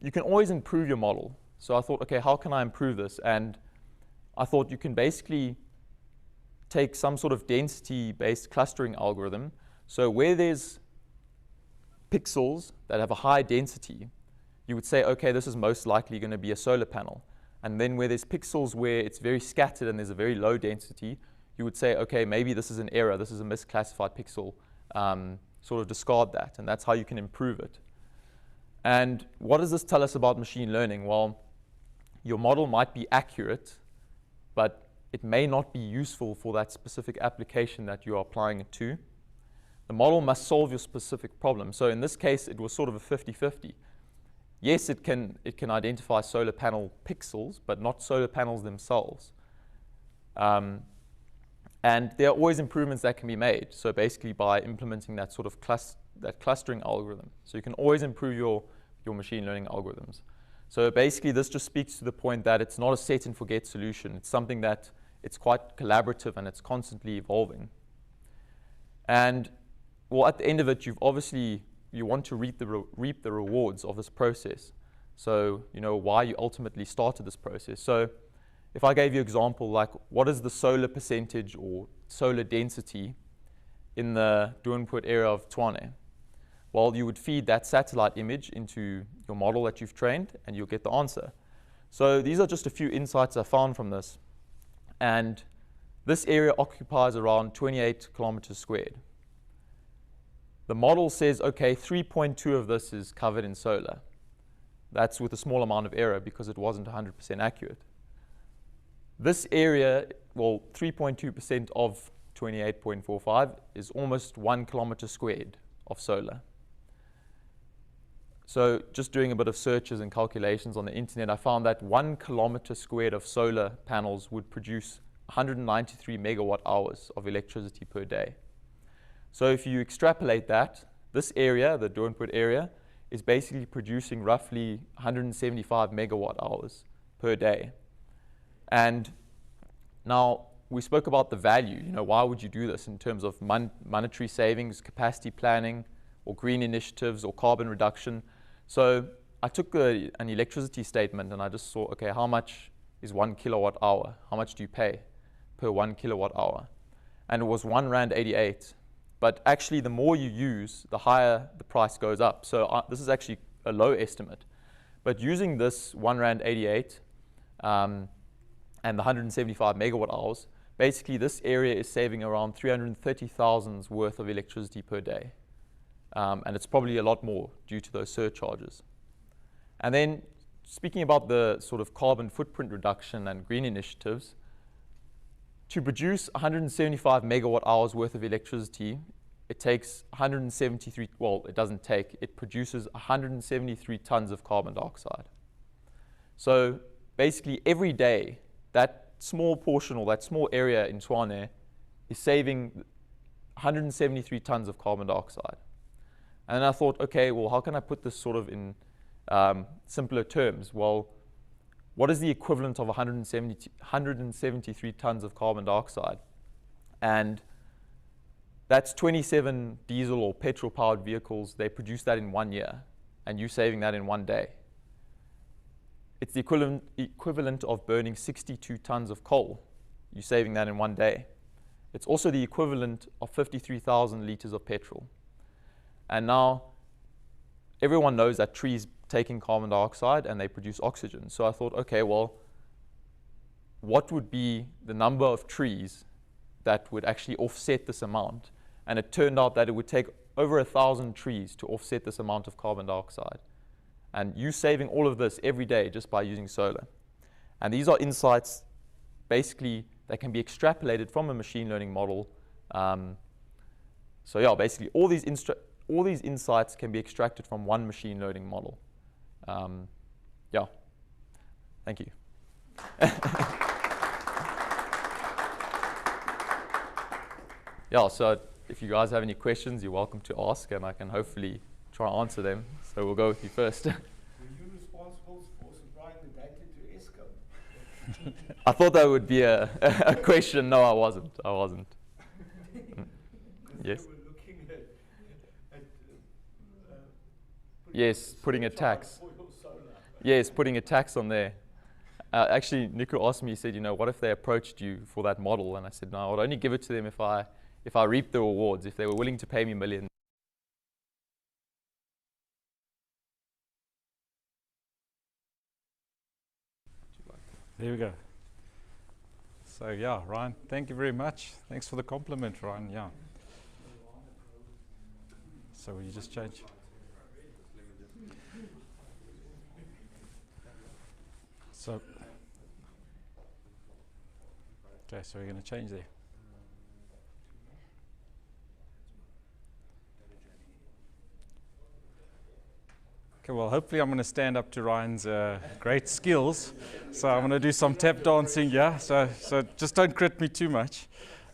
you can always improve your model. So I thought, okay, how can I improve this? And I thought you can basically take some sort of density-based clustering algorithm. So where there's pixels that have a high density, you would say, okay, this is most likely going to be a solar panel. And then where there's pixels where it's very scattered and there's a very low density, you would say, okay, maybe this is an error, this is a misclassified pixel, sort of discard that. And that's how you can improve it. And what does this tell us about machine learning? Well, your model might be accurate, but it may not be useful for that specific application that you are applying it to. The model must solve your specific problem. So in this case, it was sort of a 50-50. Yes, it can identify solar panel pixels, but not solar panels themselves. And there are always improvements that can be made. So basically by implementing that sort of clustering algorithm. So you can always improve your machine learning algorithms. So basically this just speaks to the point that it's not a set and forget solution. It's something that it's quite collaborative and it's constantly evolving. And well, at the end of it, you want to reap the rewards of this process. So you know why you ultimately started this process. So if I gave you an example, like what is the solar percentage or solar density in the Doornpoort area of Tshwane? Well, you would feed that satellite image into your model that you've trained and you'll get the answer. So these are just a few insights I found from this. And this area occupies around 28 kilometers squared. The model says, okay, 3.2 of this is covered in solar. That's with a small amount of error because it wasn't 100% accurate. This area, well, 3.2% of 28.45 is almost 1 kilometer squared of solar. So just doing a bit of searches and calculations on the internet, I found that 1 kilometer squared of solar panels would produce 193 megawatt hours of electricity per day. So if you extrapolate that, this area, the Doornpoort area, is basically producing roughly 175 megawatt hours per day. And now we spoke about the value. You know, why would you do this in terms of monetary savings, capacity planning, or green initiatives, or carbon reduction? So I took an electricity statement and I just saw, okay, how much is 1 kilowatt hour? How much do you pay per 1 kilowatt hour? And it was R1.88. But actually, the more you use, the higher the price goes up. So this is actually a low estimate. But using this R1.88 and the 175 megawatt hours, basically this area is saving around 330,000 worth of electricity per day. And it's probably a lot more due to those surcharges. And then speaking about the sort of carbon footprint reduction and green initiatives, to produce 175 megawatt hours worth of electricity, it takes 173, well, it doesn't take, it produces 173 tons of carbon dioxide. So basically every day, that small portion or that small area in Tshwane is saving 173 tons of carbon dioxide. And then I thought, okay, well, how can I put this sort of in simpler terms? Well, what is the equivalent of 173 tons of carbon dioxide? And that's 27 diesel or petrol-powered vehicles. They produce that in 1 year, and you saving that in 1 day. It's the equivalent of burning 62 tons of coal. You're saving that in 1 day. It's also the equivalent of 53,000 liters of petrol. And now, everyone knows that trees take in carbon dioxide and they produce oxygen. So I thought, okay, well, what would be the number of trees that would actually offset this amount? And it turned out that it would take over 1,000 trees to offset this amount of carbon dioxide. And you saving all of this every day just by using solar. And these are insights, basically, that can be extrapolated from a machine learning model. So yeah, basically, all these insights can be extracted from one machine learning model. Yeah, thank you. Yeah, so if you guys have any questions, you're welcome to ask, and I can hopefully try and answer them. So we'll go with you first. Were you responsible for supplying the data to ESCO? I thought that would be a question. No, I wasn't. Yes. They were looking at yes, putting a tax. Yes, putting a tax on there. Actually, Nico asked me, he said, you know, what if they approached you for that model? And I said, no, I would only give it to them if I reap the rewards, if they were willing to pay me millions. There we go. So yeah, Ryan, thank you very much. Thanks for the compliment, Ryan. Yeah. So will you just change? So, okay, so we're going to change there. Okay, well, hopefully I'm going to stand up to Ryan's great skills. So I'm going to do some tap dancing, yeah? So just don't crit me too much.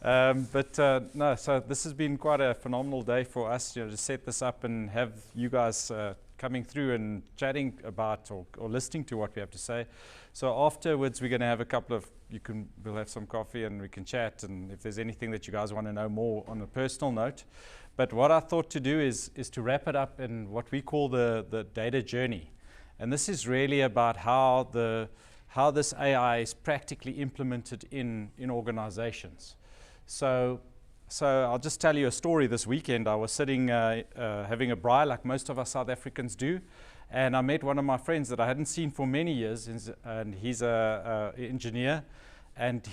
No, so this has been quite a phenomenal day for us, you know, to set this up and have you guys coming through and chatting about or listening to what we have to say. So afterwards, we're going to have a couple of, we'll have some coffee and we can chat, and if there's anything that you guys want to know more on a personal note. But what I thought to do is to wrap it up in what we call the data journey. And this is really about how this AI is practically implemented in organizations. So I'll just tell you a story. This weekend, I was sitting having a braai like most of us South Africans do. And I met one of my friends that I hadn't seen for many years, and he's an engineer. And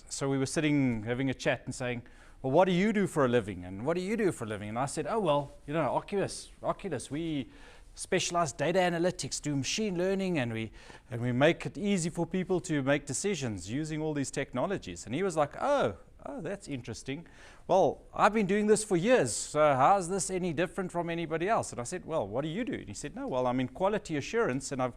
so we were sitting having a chat and saying, well, what do you do for a living? And what do you do for a living? And I said, oh, well, you know, Oculus, we specialize data analytics, do machine learning, and we make it easy for people to make decisions using all these technologies. And he was like, oh, that's interesting. Well, I've been doing this for years, so how's this any different from anybody else? And I said, well, what do you do? And he said, no, well, I'm in quality assurance, and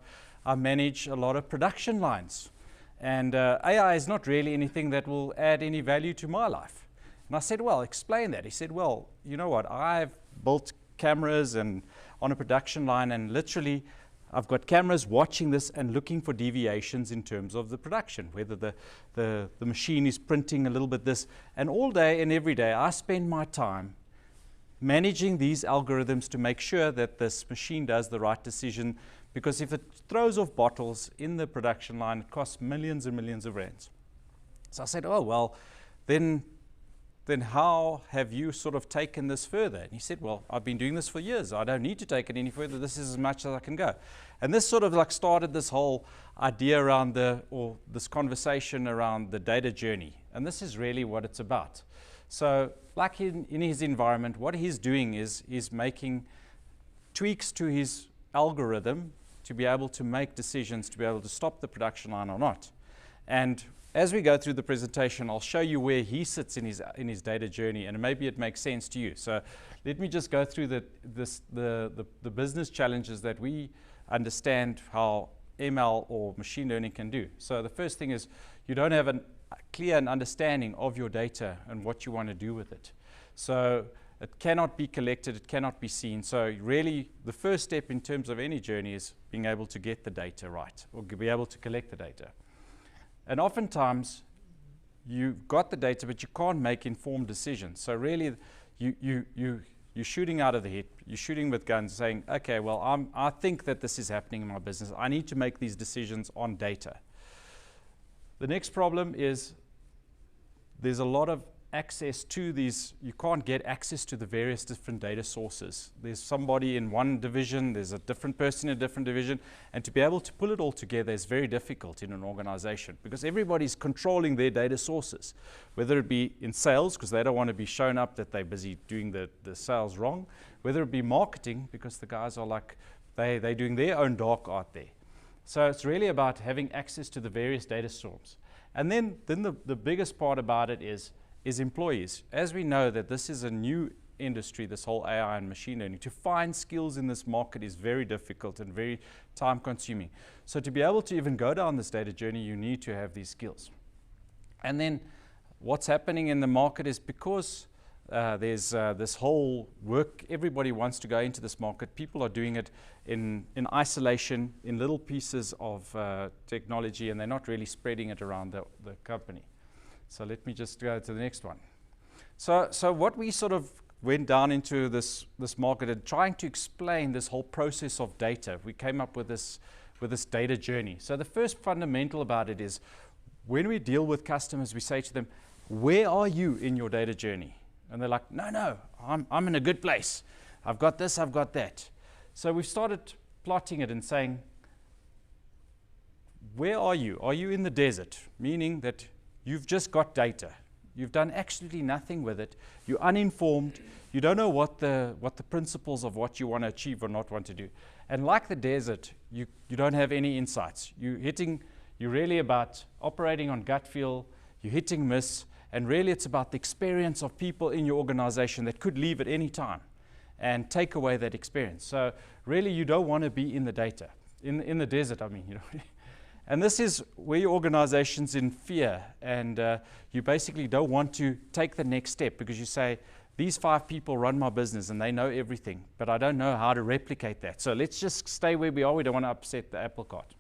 I manage a lot of production lines. And AI is not really anything that will add any value to my life. And I said, well, explain that. He said, well, you know what, I've built cameras and on a production line, and literally I've got cameras watching this and looking for deviations in terms of the production, whether the machine is printing a little bit this. And all day and every day, I spend my time managing these algorithms to make sure that this machine does the right decision, because if it throws off bottles in the production line, it costs millions and millions of rands. So I said, oh, well, then how have you sort of taken this further? And he said, well, I've been doing this for years. I don't need to take it any further. This is as much as I can go. And this sort of like started this whole idea around this conversation around the data journey. And this is really what it's about. So like in his environment, what he's doing is making tweaks to his algorithm to be able to make decisions, to be able to stop the production line or not. And as we go through the presentation, I'll show you where he sits in his data journey, and maybe it makes sense to you. So let me just go through the business challenges that we understand how ML or machine learning can do. So the first thing is you don't have a clear understanding of your data and what you want to do with it. So it cannot be collected, it cannot be seen. So really the first step in terms of any journey is being able to get the data right, or be able to collect the data. And oftentimes, you've got the data, but you can't make informed decisions. So really, you're shooting out of the hip. You're shooting with guns, saying, okay, well, I think that this is happening in my business. I need to make these decisions on data. The next problem is there's a lot of access to these. You can't get access to the various different data sources. There's somebody in one division, there's a different person in a different division, and to be able to pull it all together is very difficult in an organization because everybody's controlling their data sources, whether it be in sales because they don't want to be shown up that they're busy doing the sales wrong, whether it be marketing because the guys are like, they're doing their own dark art there. So it's really about having access to the various data sources. And then the biggest part about it is employees. As we know that this is a new industry, this whole AI and machine learning, to find skills in this market is very difficult and very time consuming. So to be able to even go down this data journey, you need to have these skills. And then what's happening in the market is because there's this whole work, everybody wants to go into this market. People are doing it in isolation, in little pieces of technology, and they're not really spreading it around the company. So let me just go to the next one. So what we sort of went down into this market and trying to explain this whole process of data, we came up with this data journey. So the first fundamental about it is when we deal with customers, we say to them, where are you in your data journey? And they're like, no, I'm in a good place. I've got this, I've got that. So we started plotting it and saying, where are you? Are you in the desert? Meaning that you've just got data. You've done absolutely nothing with it. You're uninformed. You don't know what the principles of what you want to achieve or not want to do. And like the desert, you don't have any insights. You're really about operating on gut feel. You're hitting miss. And really it's about the experience of people in your organization that could leave at any time and take away that experience. So really you don't want to be in the data, in the desert, I mean, you know. And this is where your organization's in fear and you basically don't want to take the next step because you say, these 5 people run my business and they know everything, but I don't know how to replicate that. So let's just stay where we are. We don't want to upset the apple cart.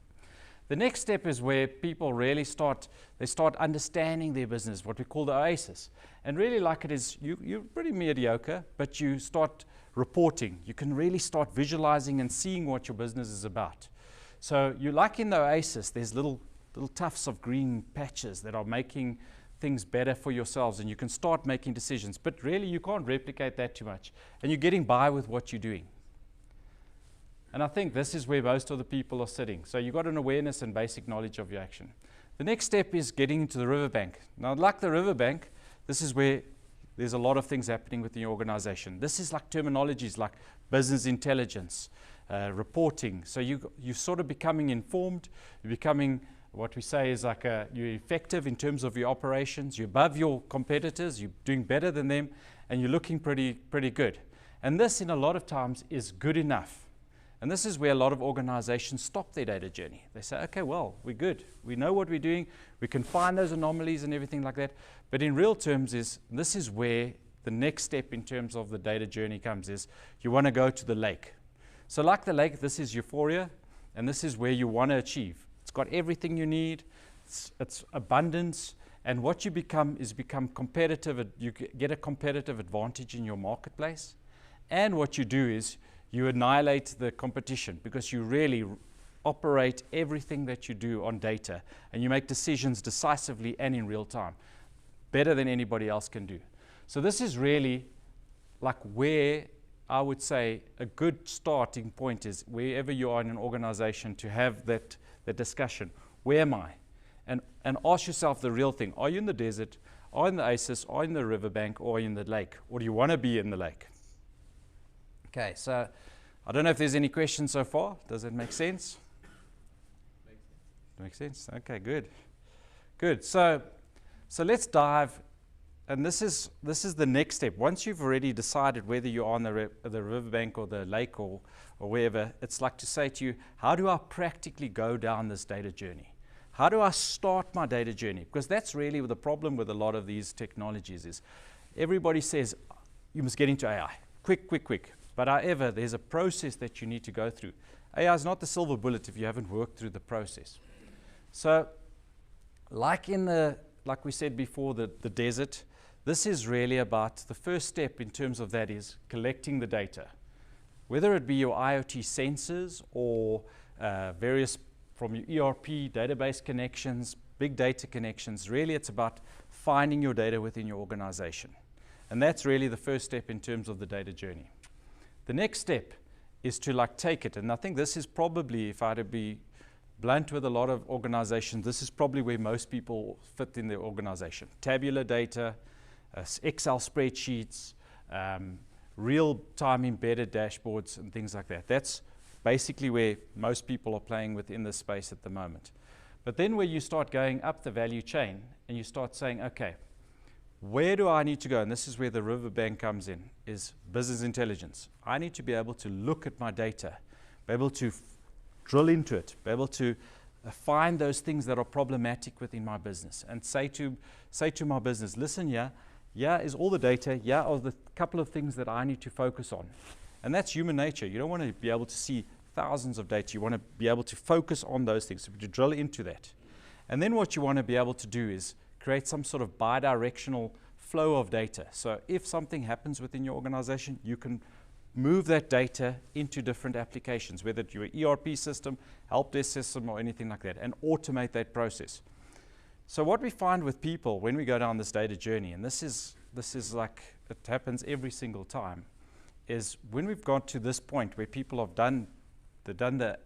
The next step is where people really start understanding their business, what we call the oasis. And really like it is, you're pretty mediocre, but you start reporting. You can really start visualizing and seeing what your business is about. So you like in the oasis, there's little tufts of green patches that are making things better for yourselves, and you can start making decisions. But really you can't replicate that too much. And you're getting by with what you're doing. And I think this is where most of the people are sitting. So you've got an awareness and basic knowledge of your action. The next step is getting into the riverbank. Now, like the riverbank, this is where there's a lot of things happening within your organization. This is like terminologies like business intelligence, reporting. So you're sort of becoming informed. You're becoming, what we say is like you're effective in terms of your operations. You're above your competitors. You're doing better than them. And you're looking pretty good. And this, in a lot of times, is good enough. And this is where a lot of organizations stop their data journey. They say, okay, well, we're good. We know what we're doing. We can find those anomalies and everything like that. But in real terms, this is where the next step in terms of the data journey comes is you want to go to the lake. So like the lake, this is euphoria, and this is where you want to achieve. It's got everything you need. It's abundance. And what you become is competitive. You get a competitive advantage in your marketplace. And what you do is you annihilate the competition because you really operate everything that you do on data and you make decisions decisively and in real time, better than anybody else can do. So this is really like where I would say a good starting point is wherever you are in an organization to have that discussion. Where am I? And ask yourself the real thing. Are you in the desert? Are you in the oasis? Are you in the riverbank? Or are you in the lake? Or do you want to be in the lake? Okay, so I don't know if there's any questions so far. Does it make sense? Makes sense. Okay, good. Good. So let's dive, and this is the next step. Once you've already decided whether you're on the riverbank or the lake or wherever, it's like to say to you, how do I practically go down this data journey? How do I start my data journey? Because that's really the problem with a lot of these technologies is everybody says you must get into AI. Quick. But however, there's a process that you need to go through. AI is not the silver bullet if you haven't worked through the process. So like we said before, the desert, this is really about the first step in terms of that is collecting the data. Whether it be your IoT sensors or various from your ERP database connections, big data connections, really it's about finding your data within your organization. And that's really the first step in terms of the data journey. The next step is to like take it, and I think this is probably, if I had to be blunt with a lot of organizations, this is probably where most people fit in their organization. Tabular data, Excel spreadsheets, real-time embedded dashboards and things like that. That's basically where most people are playing within this space at the moment. But then where you start going up the value chain and you start saying, okay, where do I need to go? And this is where the riverbank comes in, is business intelligence. I need to be able to look at my data, be able to drill into it, be able to find those things that are problematic within my business and say to my business, listen, here is all the data, here are the couple of things that I need to focus on. And that's human nature. You don't want to be able to see thousands of data. You want to be able to focus on those things, to drill into that. And then what you want to be able to do is create some sort of bi-directional flow of data. So if something happens within your organization, you can move that data into different applications, whether it's your ERP system, help desk system, or anything like that, and automate that process. So what we find with people when we go down this data journey, and this is like, it happens every single time, is when we've got to this point where people have done the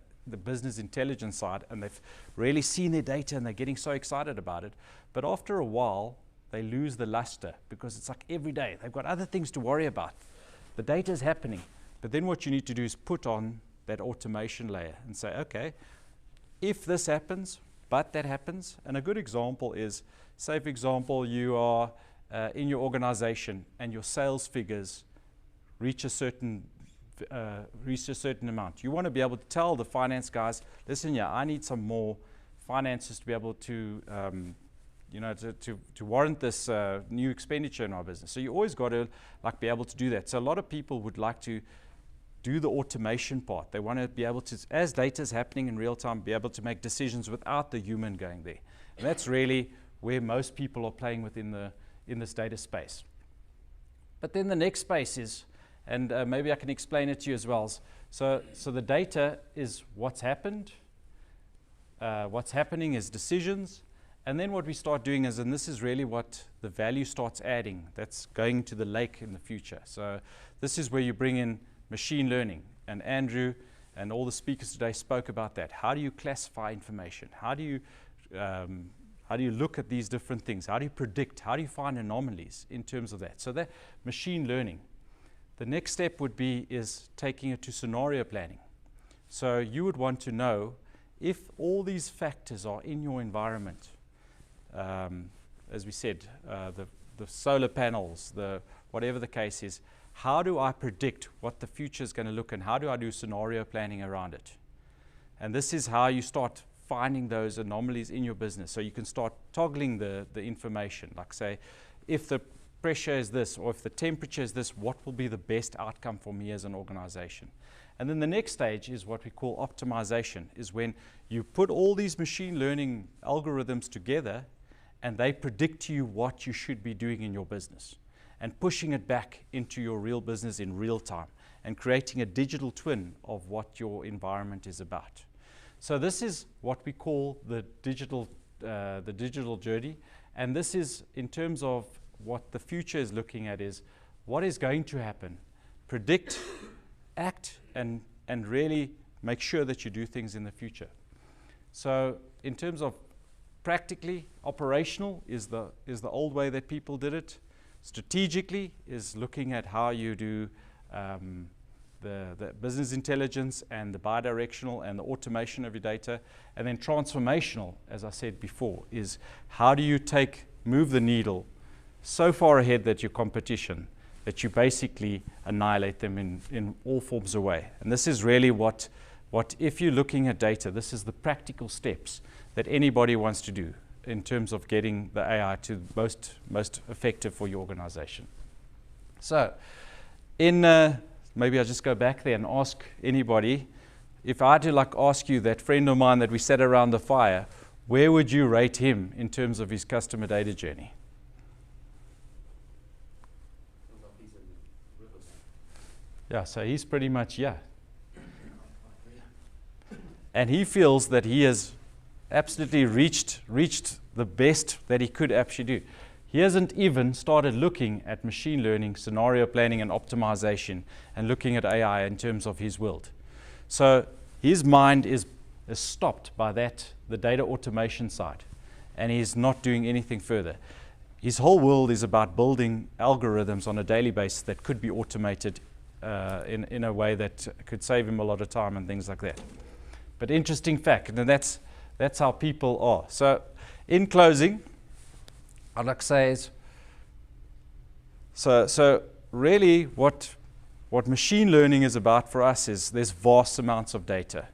business intelligence side and they've really seen their data and they're getting so excited about it, but after a while they lose the luster because it's like every day they've got other things to worry about. The data is happening, but then what you need to do is put on that automation layer and say, okay, if this happens, but that happens. And a good example is, say for example, you are in your organization and your sales figures reach a certain amount. You want to be able to tell the finance guys, listen, I need some more finances to be able to to warrant this new expenditure in our business. So you always got to like be able to do that. So a lot of people would like to do the automation part. They want to be able to, as data is happening in real time, be able to make decisions without the human going there. And that's really where most people are playing within in this data space. But then the next space is, and maybe I can explain it to you as well. So the data is what's happened. What's happening is decisions. And then what we start doing is, and this is really what the value starts adding, that's going to the lake in the future. So this is where you bring in machine learning. And Andrew and all the speakers today spoke about that. How do you classify information? How do you look at these different things? How do you predict? How do you find anomalies in terms of that? So that machine learning. The next step would be is taking it to scenario planning. So you would want to know if all these factors are in your environment, as we said, the solar panels, whatever the case is, how do I predict what the future is going to look and how do I do scenario planning around it? And this is how you start finding those anomalies in your business. So you can start toggling the information, like say, if the pressure is this or if the temperature is this, what will be the best outcome for me as an organization? And then the next stage is what we call optimization, is when you put all these machine learning algorithms together and they predict to you what you should be doing in your business and pushing it back into your real business in real time and creating a digital twin of what your environment is about. So this is what we call the digital journey, and this is in terms of what the future is looking at is what is going to happen. Predict, act, and really make sure that you do things in the future. So in terms of practically, operational is the old way that people did it. Strategically is looking at how you do the business intelligence and the bidirectional and the automation of your data. And then transformational, as I said before, is how do you move the needle so far ahead that your competition, that you basically annihilate them in all forms of way. And this is really what if you're looking at data, this is the practical steps that anybody wants to do in terms of getting the AI to most effective for your organization. So maybe I'll just go back there and ask anybody, if I had to ask you, that friend of mine that we sat around the fire, where would you rate him in terms of his customer data journey? Yeah, so he's pretty much, yeah. And he feels that he has absolutely reached the best that he could actually do. He hasn't even started looking at machine learning, scenario planning, and optimization, and looking at AI in terms of his world. So his mind is stopped by that, the data automation side, and he's not doing anything further. His whole world is about building algorithms on a daily basis that could be automated in a way that could save him a lot of time and things like that. But interesting fact, and that's how people are. So in closing, I'd like to say is, so really what machine learning is about for us is there's vast amounts of data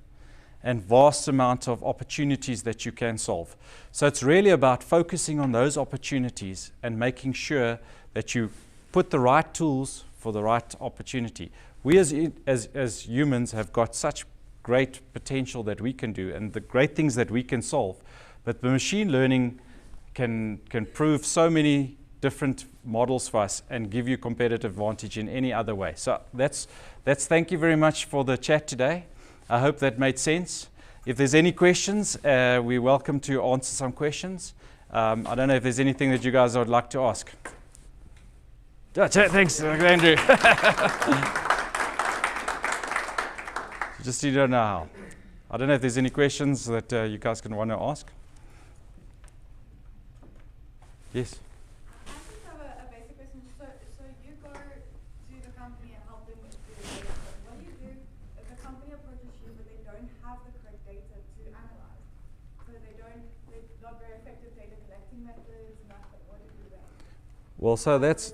and vast amounts of opportunities that you can solve. So it's really about focusing on those opportunities and making sure that you put the right tools for the right opportunity. We as humans have got such great potential that we can do and the great things that we can solve, but the machine learning can prove so many different models for us and give you competitive advantage in any other way. So that's thank you very much for the chat today. I hope that made sense. If there's any questions, we're welcome to answer some questions. I don't know if there's anything that you guys would like to ask. Thanks, Andrew. Just you don't know how. I don't know if there's any questions that you guys can want to ask. Yes. I just have a basic question. So you go to the company and help them with the data. What do you do if a company approaches you but they don't have the correct data to analyze? So they're not very effective data collecting methods, nothing. What do you do then? Well, so that's,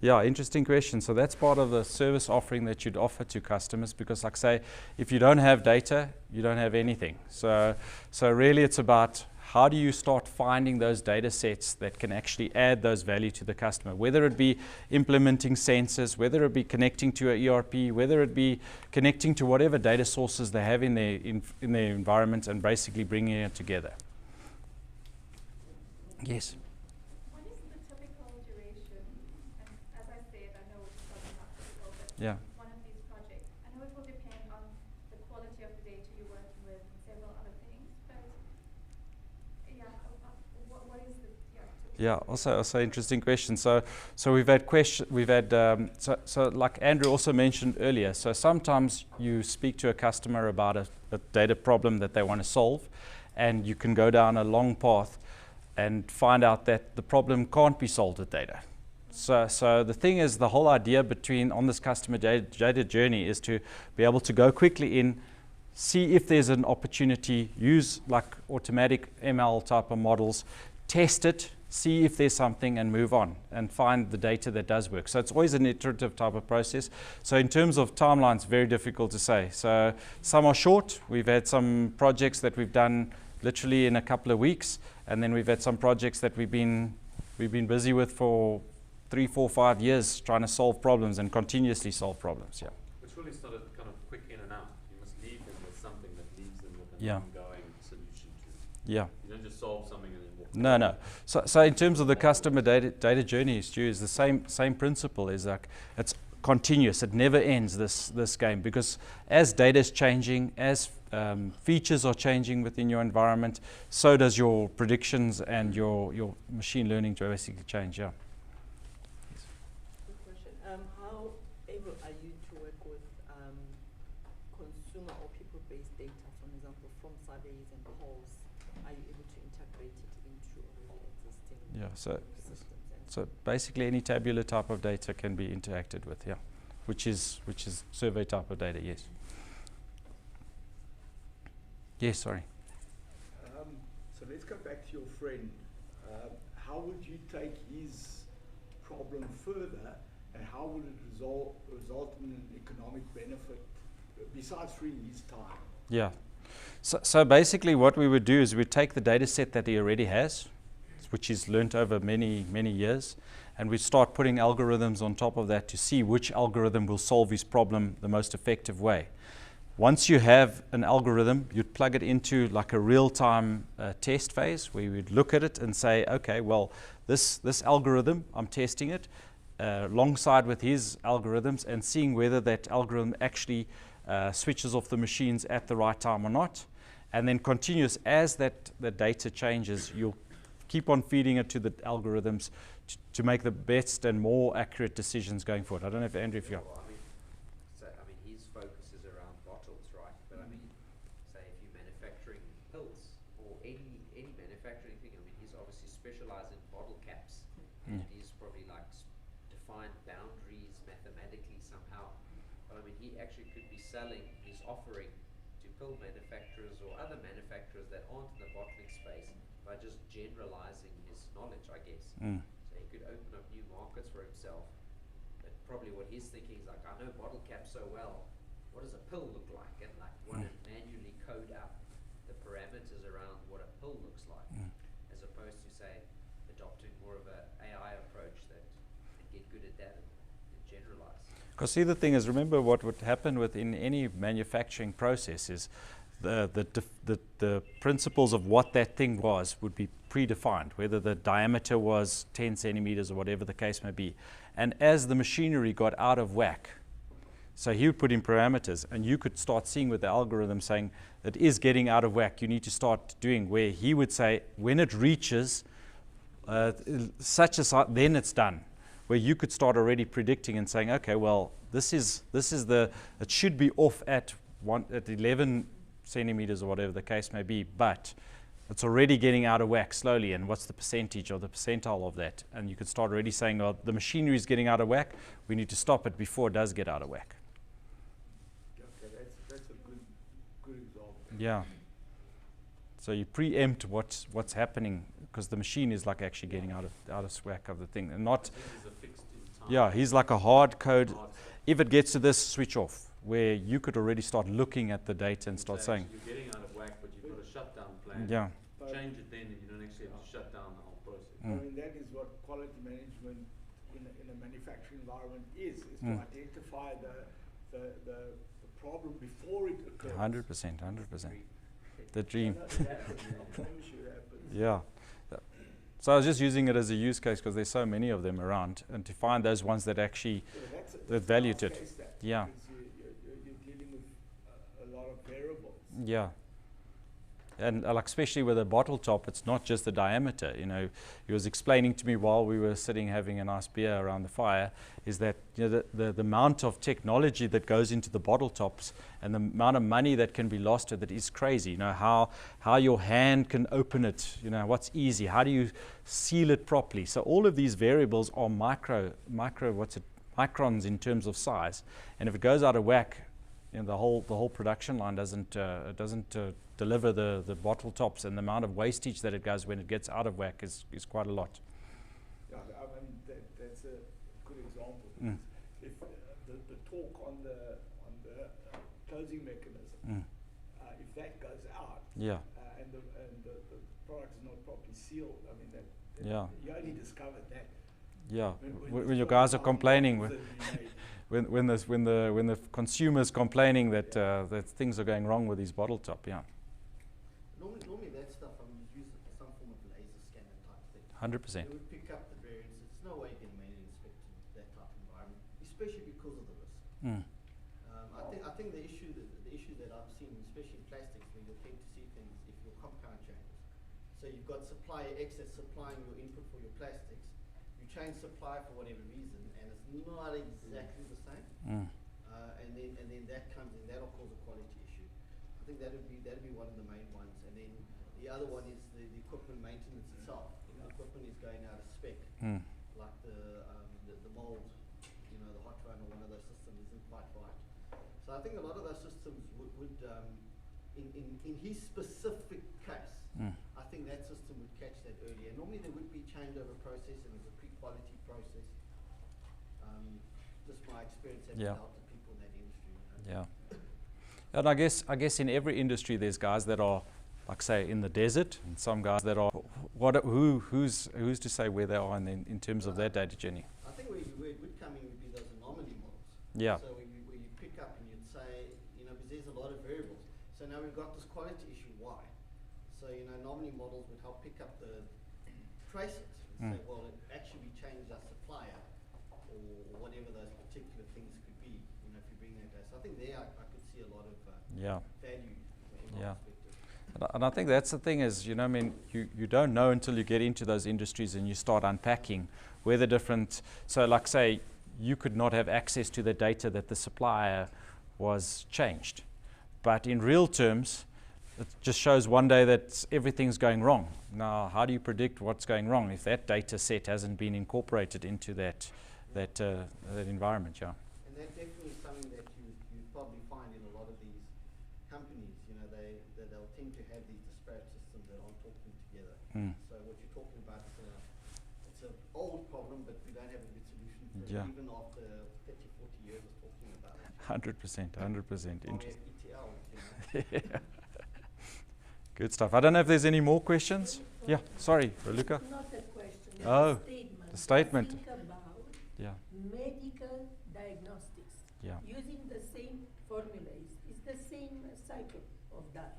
yeah, interesting question. So that's part of the service offering that you'd offer to customers, because like I say, if you don't have data, you don't have anything. So really it's about how do you start finding those data sets that can actually add those value to the customer, whether it be implementing sensors, whether it be connecting to an ERP, whether it be connecting to whatever data sources they have in their environment and basically bringing it together. Yes. What is the typical duration? And as I said, I know it's probably not typical, but Yeah. one of these projects, I know it will depend on the quality of the data you're working with and several other things, but yeah, what is the typical Yeah, also interesting question. So we've had so like Andrew also mentioned earlier. So sometimes you speak to a customer about a data problem that they want to solve, and you can go down a long path and find out that the problem can't be solved with data. So the thing is, the whole idea on this customer data journey is to be able to go quickly in, see if there's an opportunity, use like automatic ML type of models, test it, see if there's something, and move on and find the data that does work. So it's always an iterative type of process. So in terms of timelines, very difficult to say. So some are short. We've had some projects that we've done literally in a couple of weeks, and then we've had some projects that we've been busy with for 3, 4, 5 years, trying to solve problems and continuously solve problems. Yeah. It's really sort of kind of quick in and out. You must leave them with something that leaves them with an ongoing solution to. Yeah. You don't just solve something and then walk No, no. So in terms of the customer data journey, Stu, is the same principle. Is like it's continuous. It never ends. This game, because as data is changing, as features are changing within your environment, so does your predictions and your machine learning to basically change. Yeah. Good question. How able are you to work with consumer or people-based data, for example, from surveys and polls? Are you able to integrate it into already existing systems? So basically, any tabular type of data can be interacted with. Yeah, which is survey type of data. Yes. Yes, sorry. So let's go back to your friend. How would you take his problem further, and how would it result in an economic benefit besides freeing his time? Yeah. So basically what we would do is we'd take the data set that he already has, which he's learnt over many, many years, and we'd start putting algorithms on top of that to see which algorithm will solve his problem the most effective way. Once you have an algorithm, you'd plug it into like a real-time test phase where we'd look at it and say, okay, well, this algorithm, I'm testing it. alongside with his algorithms and seeing whether that algorithm actually switches off the machines at the right time or not. And then continuous, as the data changes, you'll keep on feeding it to the algorithms to make the best and more accurate decisions going forward. I don't know if Andrew, if you Well, I mean, his focus is around bottles, right? But I mean, say if you're manufacturing pills or any manufacturing thing, I mean, he's obviously specialized in bottle caps, and he's probably like defined boundaries mathematically somehow. But I mean, he actually could be selling his offering to pill manufacturers or other manufacturers that aren't in the bottling space by just generalizing his knowledge, I guess. So he could open up new markets for himself. But probably what he's thinking is like, I know bottle caps so well, what does a pill look like? And like want to manually code up the parameters around what a pill looks like, as opposed to say adopting more of an AI approach that and get good at that and generalize. Because see, the thing is, remember what would happen within any manufacturing process is the principles of what that thing was would be predefined, whether the diameter was 10 centimeters or whatever the case may be. And as the machinery got out of whack, so he would put in parameters, and you could start seeing with the algorithm saying that is getting out of whack, you need to start doing, where he would say when it reaches such a size, then it's done. Where you could start already predicting and saying, okay, well, this is it should be off at 11 centimeters or whatever the case may be, but it's already getting out of whack slowly, and what's the percentage or the percentile of that? And you could start already saying, oh, the machinery is getting out of whack, we need to stop it before it does get out of whack. Okay, that's a good example. Yeah. So you preempt what's happening, because the machine is like actually getting out of whack of the thing, and not. Yeah, he's like a hard code. If it gets to this, switch off, where you could already start looking at the data and start saying. You're getting out of whack, but you've got a shutdown plan. Yeah. Change it then, and you don't actually have to shut down the whole process. I mean, that is what quality management in a manufacturing environment is to identify the problem before it occurs. 100%. The dream. Yeah. So I was just using it as a use case because there's so many of them around, and to find those ones that actually that valued it. Yeah. You're dealing with a lot of variables. Yeah. And like especially with a bottle top, it's not just the diameter. You know, he was explaining to me while we were sitting having a nice beer around the fire, is that the amount of technology that goes into the bottle tops and the amount of money that can be lost with it is crazy. You know, how your hand can open it. You know, what's easy? How do you seal it properly? So all of these variables are microns in terms of size. And if it goes out of whack, you know, the whole production line doesn't deliver the bottle tops, and the amount of wastage that it goes when it gets out of whack is quite a lot. Yeah, I mean that's a good example. If the torque on the closing mechanism, if that goes out, and the product is not properly sealed, I mean that you only discovered that. Yeah, when your guys are complaining, when the consumer's complaining that that things are going wrong with his bottle top, Normally that stuff use some form of laser scanner type thing. 100%. It would pick up the variance. It's no way you can manually inspect that type of environment, especially because of the risk. I think the issue that I've seen, especially in plastics, where you tend to see things if your compound changes. So you've got supplier X that's supplying your input for your plastics. You change supplier for whatever reason, and it's not exactly the same. And then that comes in, that'll cause a quality issue. I think that'd be one of the main ones. And then the other one is the equipment maintenance itself. If the equipment is going out of spec, like the mold, you know, the hot run or one of those systems isn't quite right. So I think a lot of those systems would in his specific case, I think that system would catch that early. And normally there would be changeover process, and there's a pre-quality process. Just my experience having dealt with people in that industry. Yeah. And I guess in every industry there's guys that are, like say, in the desert, and some guys that are who's to say where they are in terms of their data journey. I think where it would come in would be those anomaly models. Yeah. So where you pick up and you'd say, you know, because there's a lot of variables. So now we've got this quality issue. Why? So you know, anomaly models would help pick up the traces and say, well, actually we changed our supplier, or whatever those particular things could be, you know, if you bring that data. So I think there I could see a lot of value in my perspective. And I think that's the thing is, you know, I mean, you don't know until you get into those industries and you start unpacking where the different, so like say, you could not have access to the data that the supplier was changed. But in real terms, it just shows one day that everything's going wrong. Now, how do you predict what's going wrong if that data set hasn't been incorporated into that environment? Yeah. And that's definitely something that you probably find in a lot of these companies. You know, they'll tend to have these disparate systems that aren't talking together. So what you're talking about is it's an old problem, but we don't have a good solution for it, even after 30, 40 years of talking about it. 100%. Interesting. Yeah. Good stuff. I don't know if there's any more questions. Yeah, sorry, Raluca. Not a question, oh, a statement. The statement. Think about medical diagnostics. Using the same formulas. It's the same cycle of that.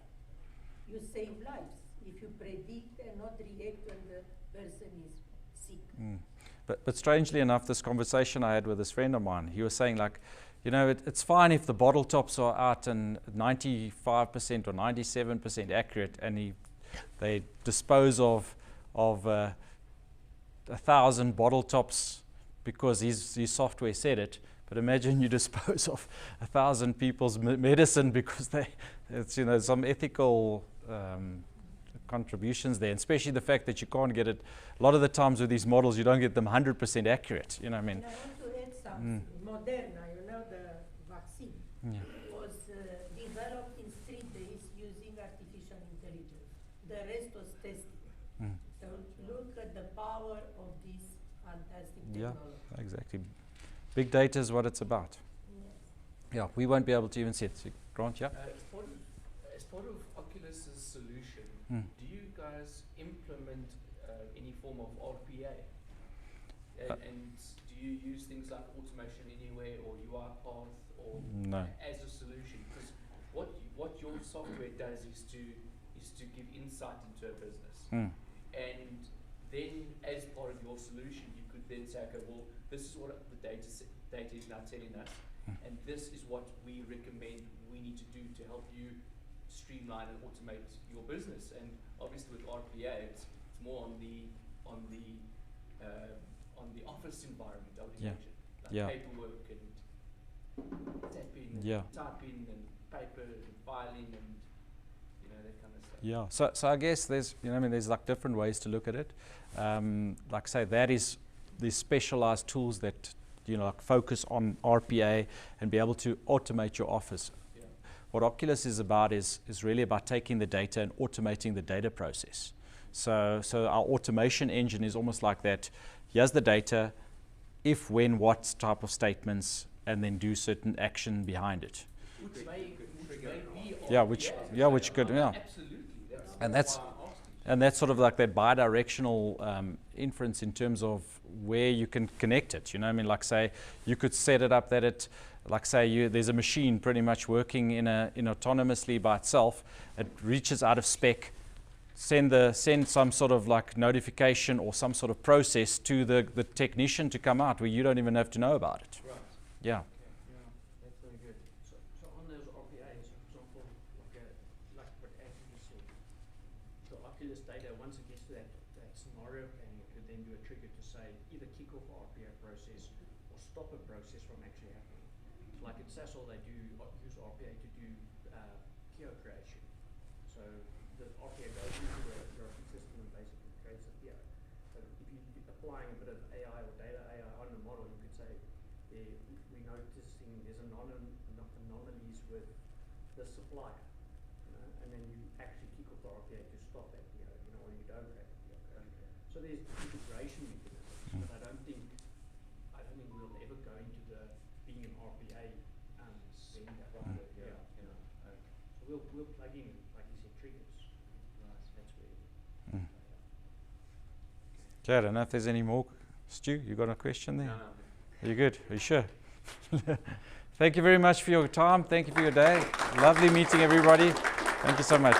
You save lives if you predict and not react when the person is sick. But strangely enough, this conversation I had with this friend of mine, he was saying like, you know, it's fine if the bottle tops are out and 95% or 97% accurate, and they dispose of 1,000 bottle tops because his software said it. But imagine you dispose of 1,000 people's medicine because it's, you know, some ethical contributions there, and especially the fact that you can't get it. A lot of the times with these models, you don't get them 100% accurate. You know what I mean? And I want to add something. Moderna, you know, the vaccine was developed in 3 days using artificial intelligence. The rest was tested. So look at the power of this fantastic technology. Yeah, exactly. Big data is what it's about. Yeah, we won't be able to even see it. So Grant, yeah? As part of Oculus's solution, do you guys implement any form of RPA? And do you use things like Automation Anywhere or UiPath or as a solution? Because what your software does is to give insight into a business. And then as part of your solution, you could then say, okay, well, this is what the data is now telling us, and this is what we recommend we need to do to help you streamline and automate your business. And obviously with RPA, it's more on the office environment, I would imagine. Like paperwork and typing and paper and filing and that kind of stuff. Yeah. So I guess there's there's like different ways to look at it. Like say that is these specialized tools that like focus on RPA and be able to automate your office. What Oculus is about is really about taking the data and automating the data process. So our automation engine is almost like that. Here's the data, if, when, what type of statements, and then do certain action behind it. Which may be which could, absolutely. And that's sort of like that bi-directional inference in terms of where you can connect it. You know what I mean? Like say, you could set it up that it, like say there's a machine pretty much working in autonomously by itself. It reaches out of spec, send some sort of like notification or some sort of process to the technician to come out where you don't even have to know about it. Right. Yeah. That's very good. So on those RPAs, for example, like what Anthony said, the Oculus data, once it gets to that scenario planning, it could then do a trigger to say either kick off the RPA process or stop a process from actually happening. So like at Sasol, they use RPA to do PO creation. So the RPA goes into the ERP system and basically creates a PO. So if you're applying a bit of AI or data AI on the model, you could say, we're noticing there's anomalies with the supplier, and then you actually kick off the RPA to stop that PO, or you don't have the PO. So there's integration mechanisms, but I don't think we'll ever go into the being an RPA vendor. So we'll plug in, like you said, triggers. That's where. Okay, I don't know if there's any more. Stu, you got a question there? No. Are you good? Are you sure? Thank you very much for your time. Thank you for your day. Lovely meeting everybody. Thank you so much.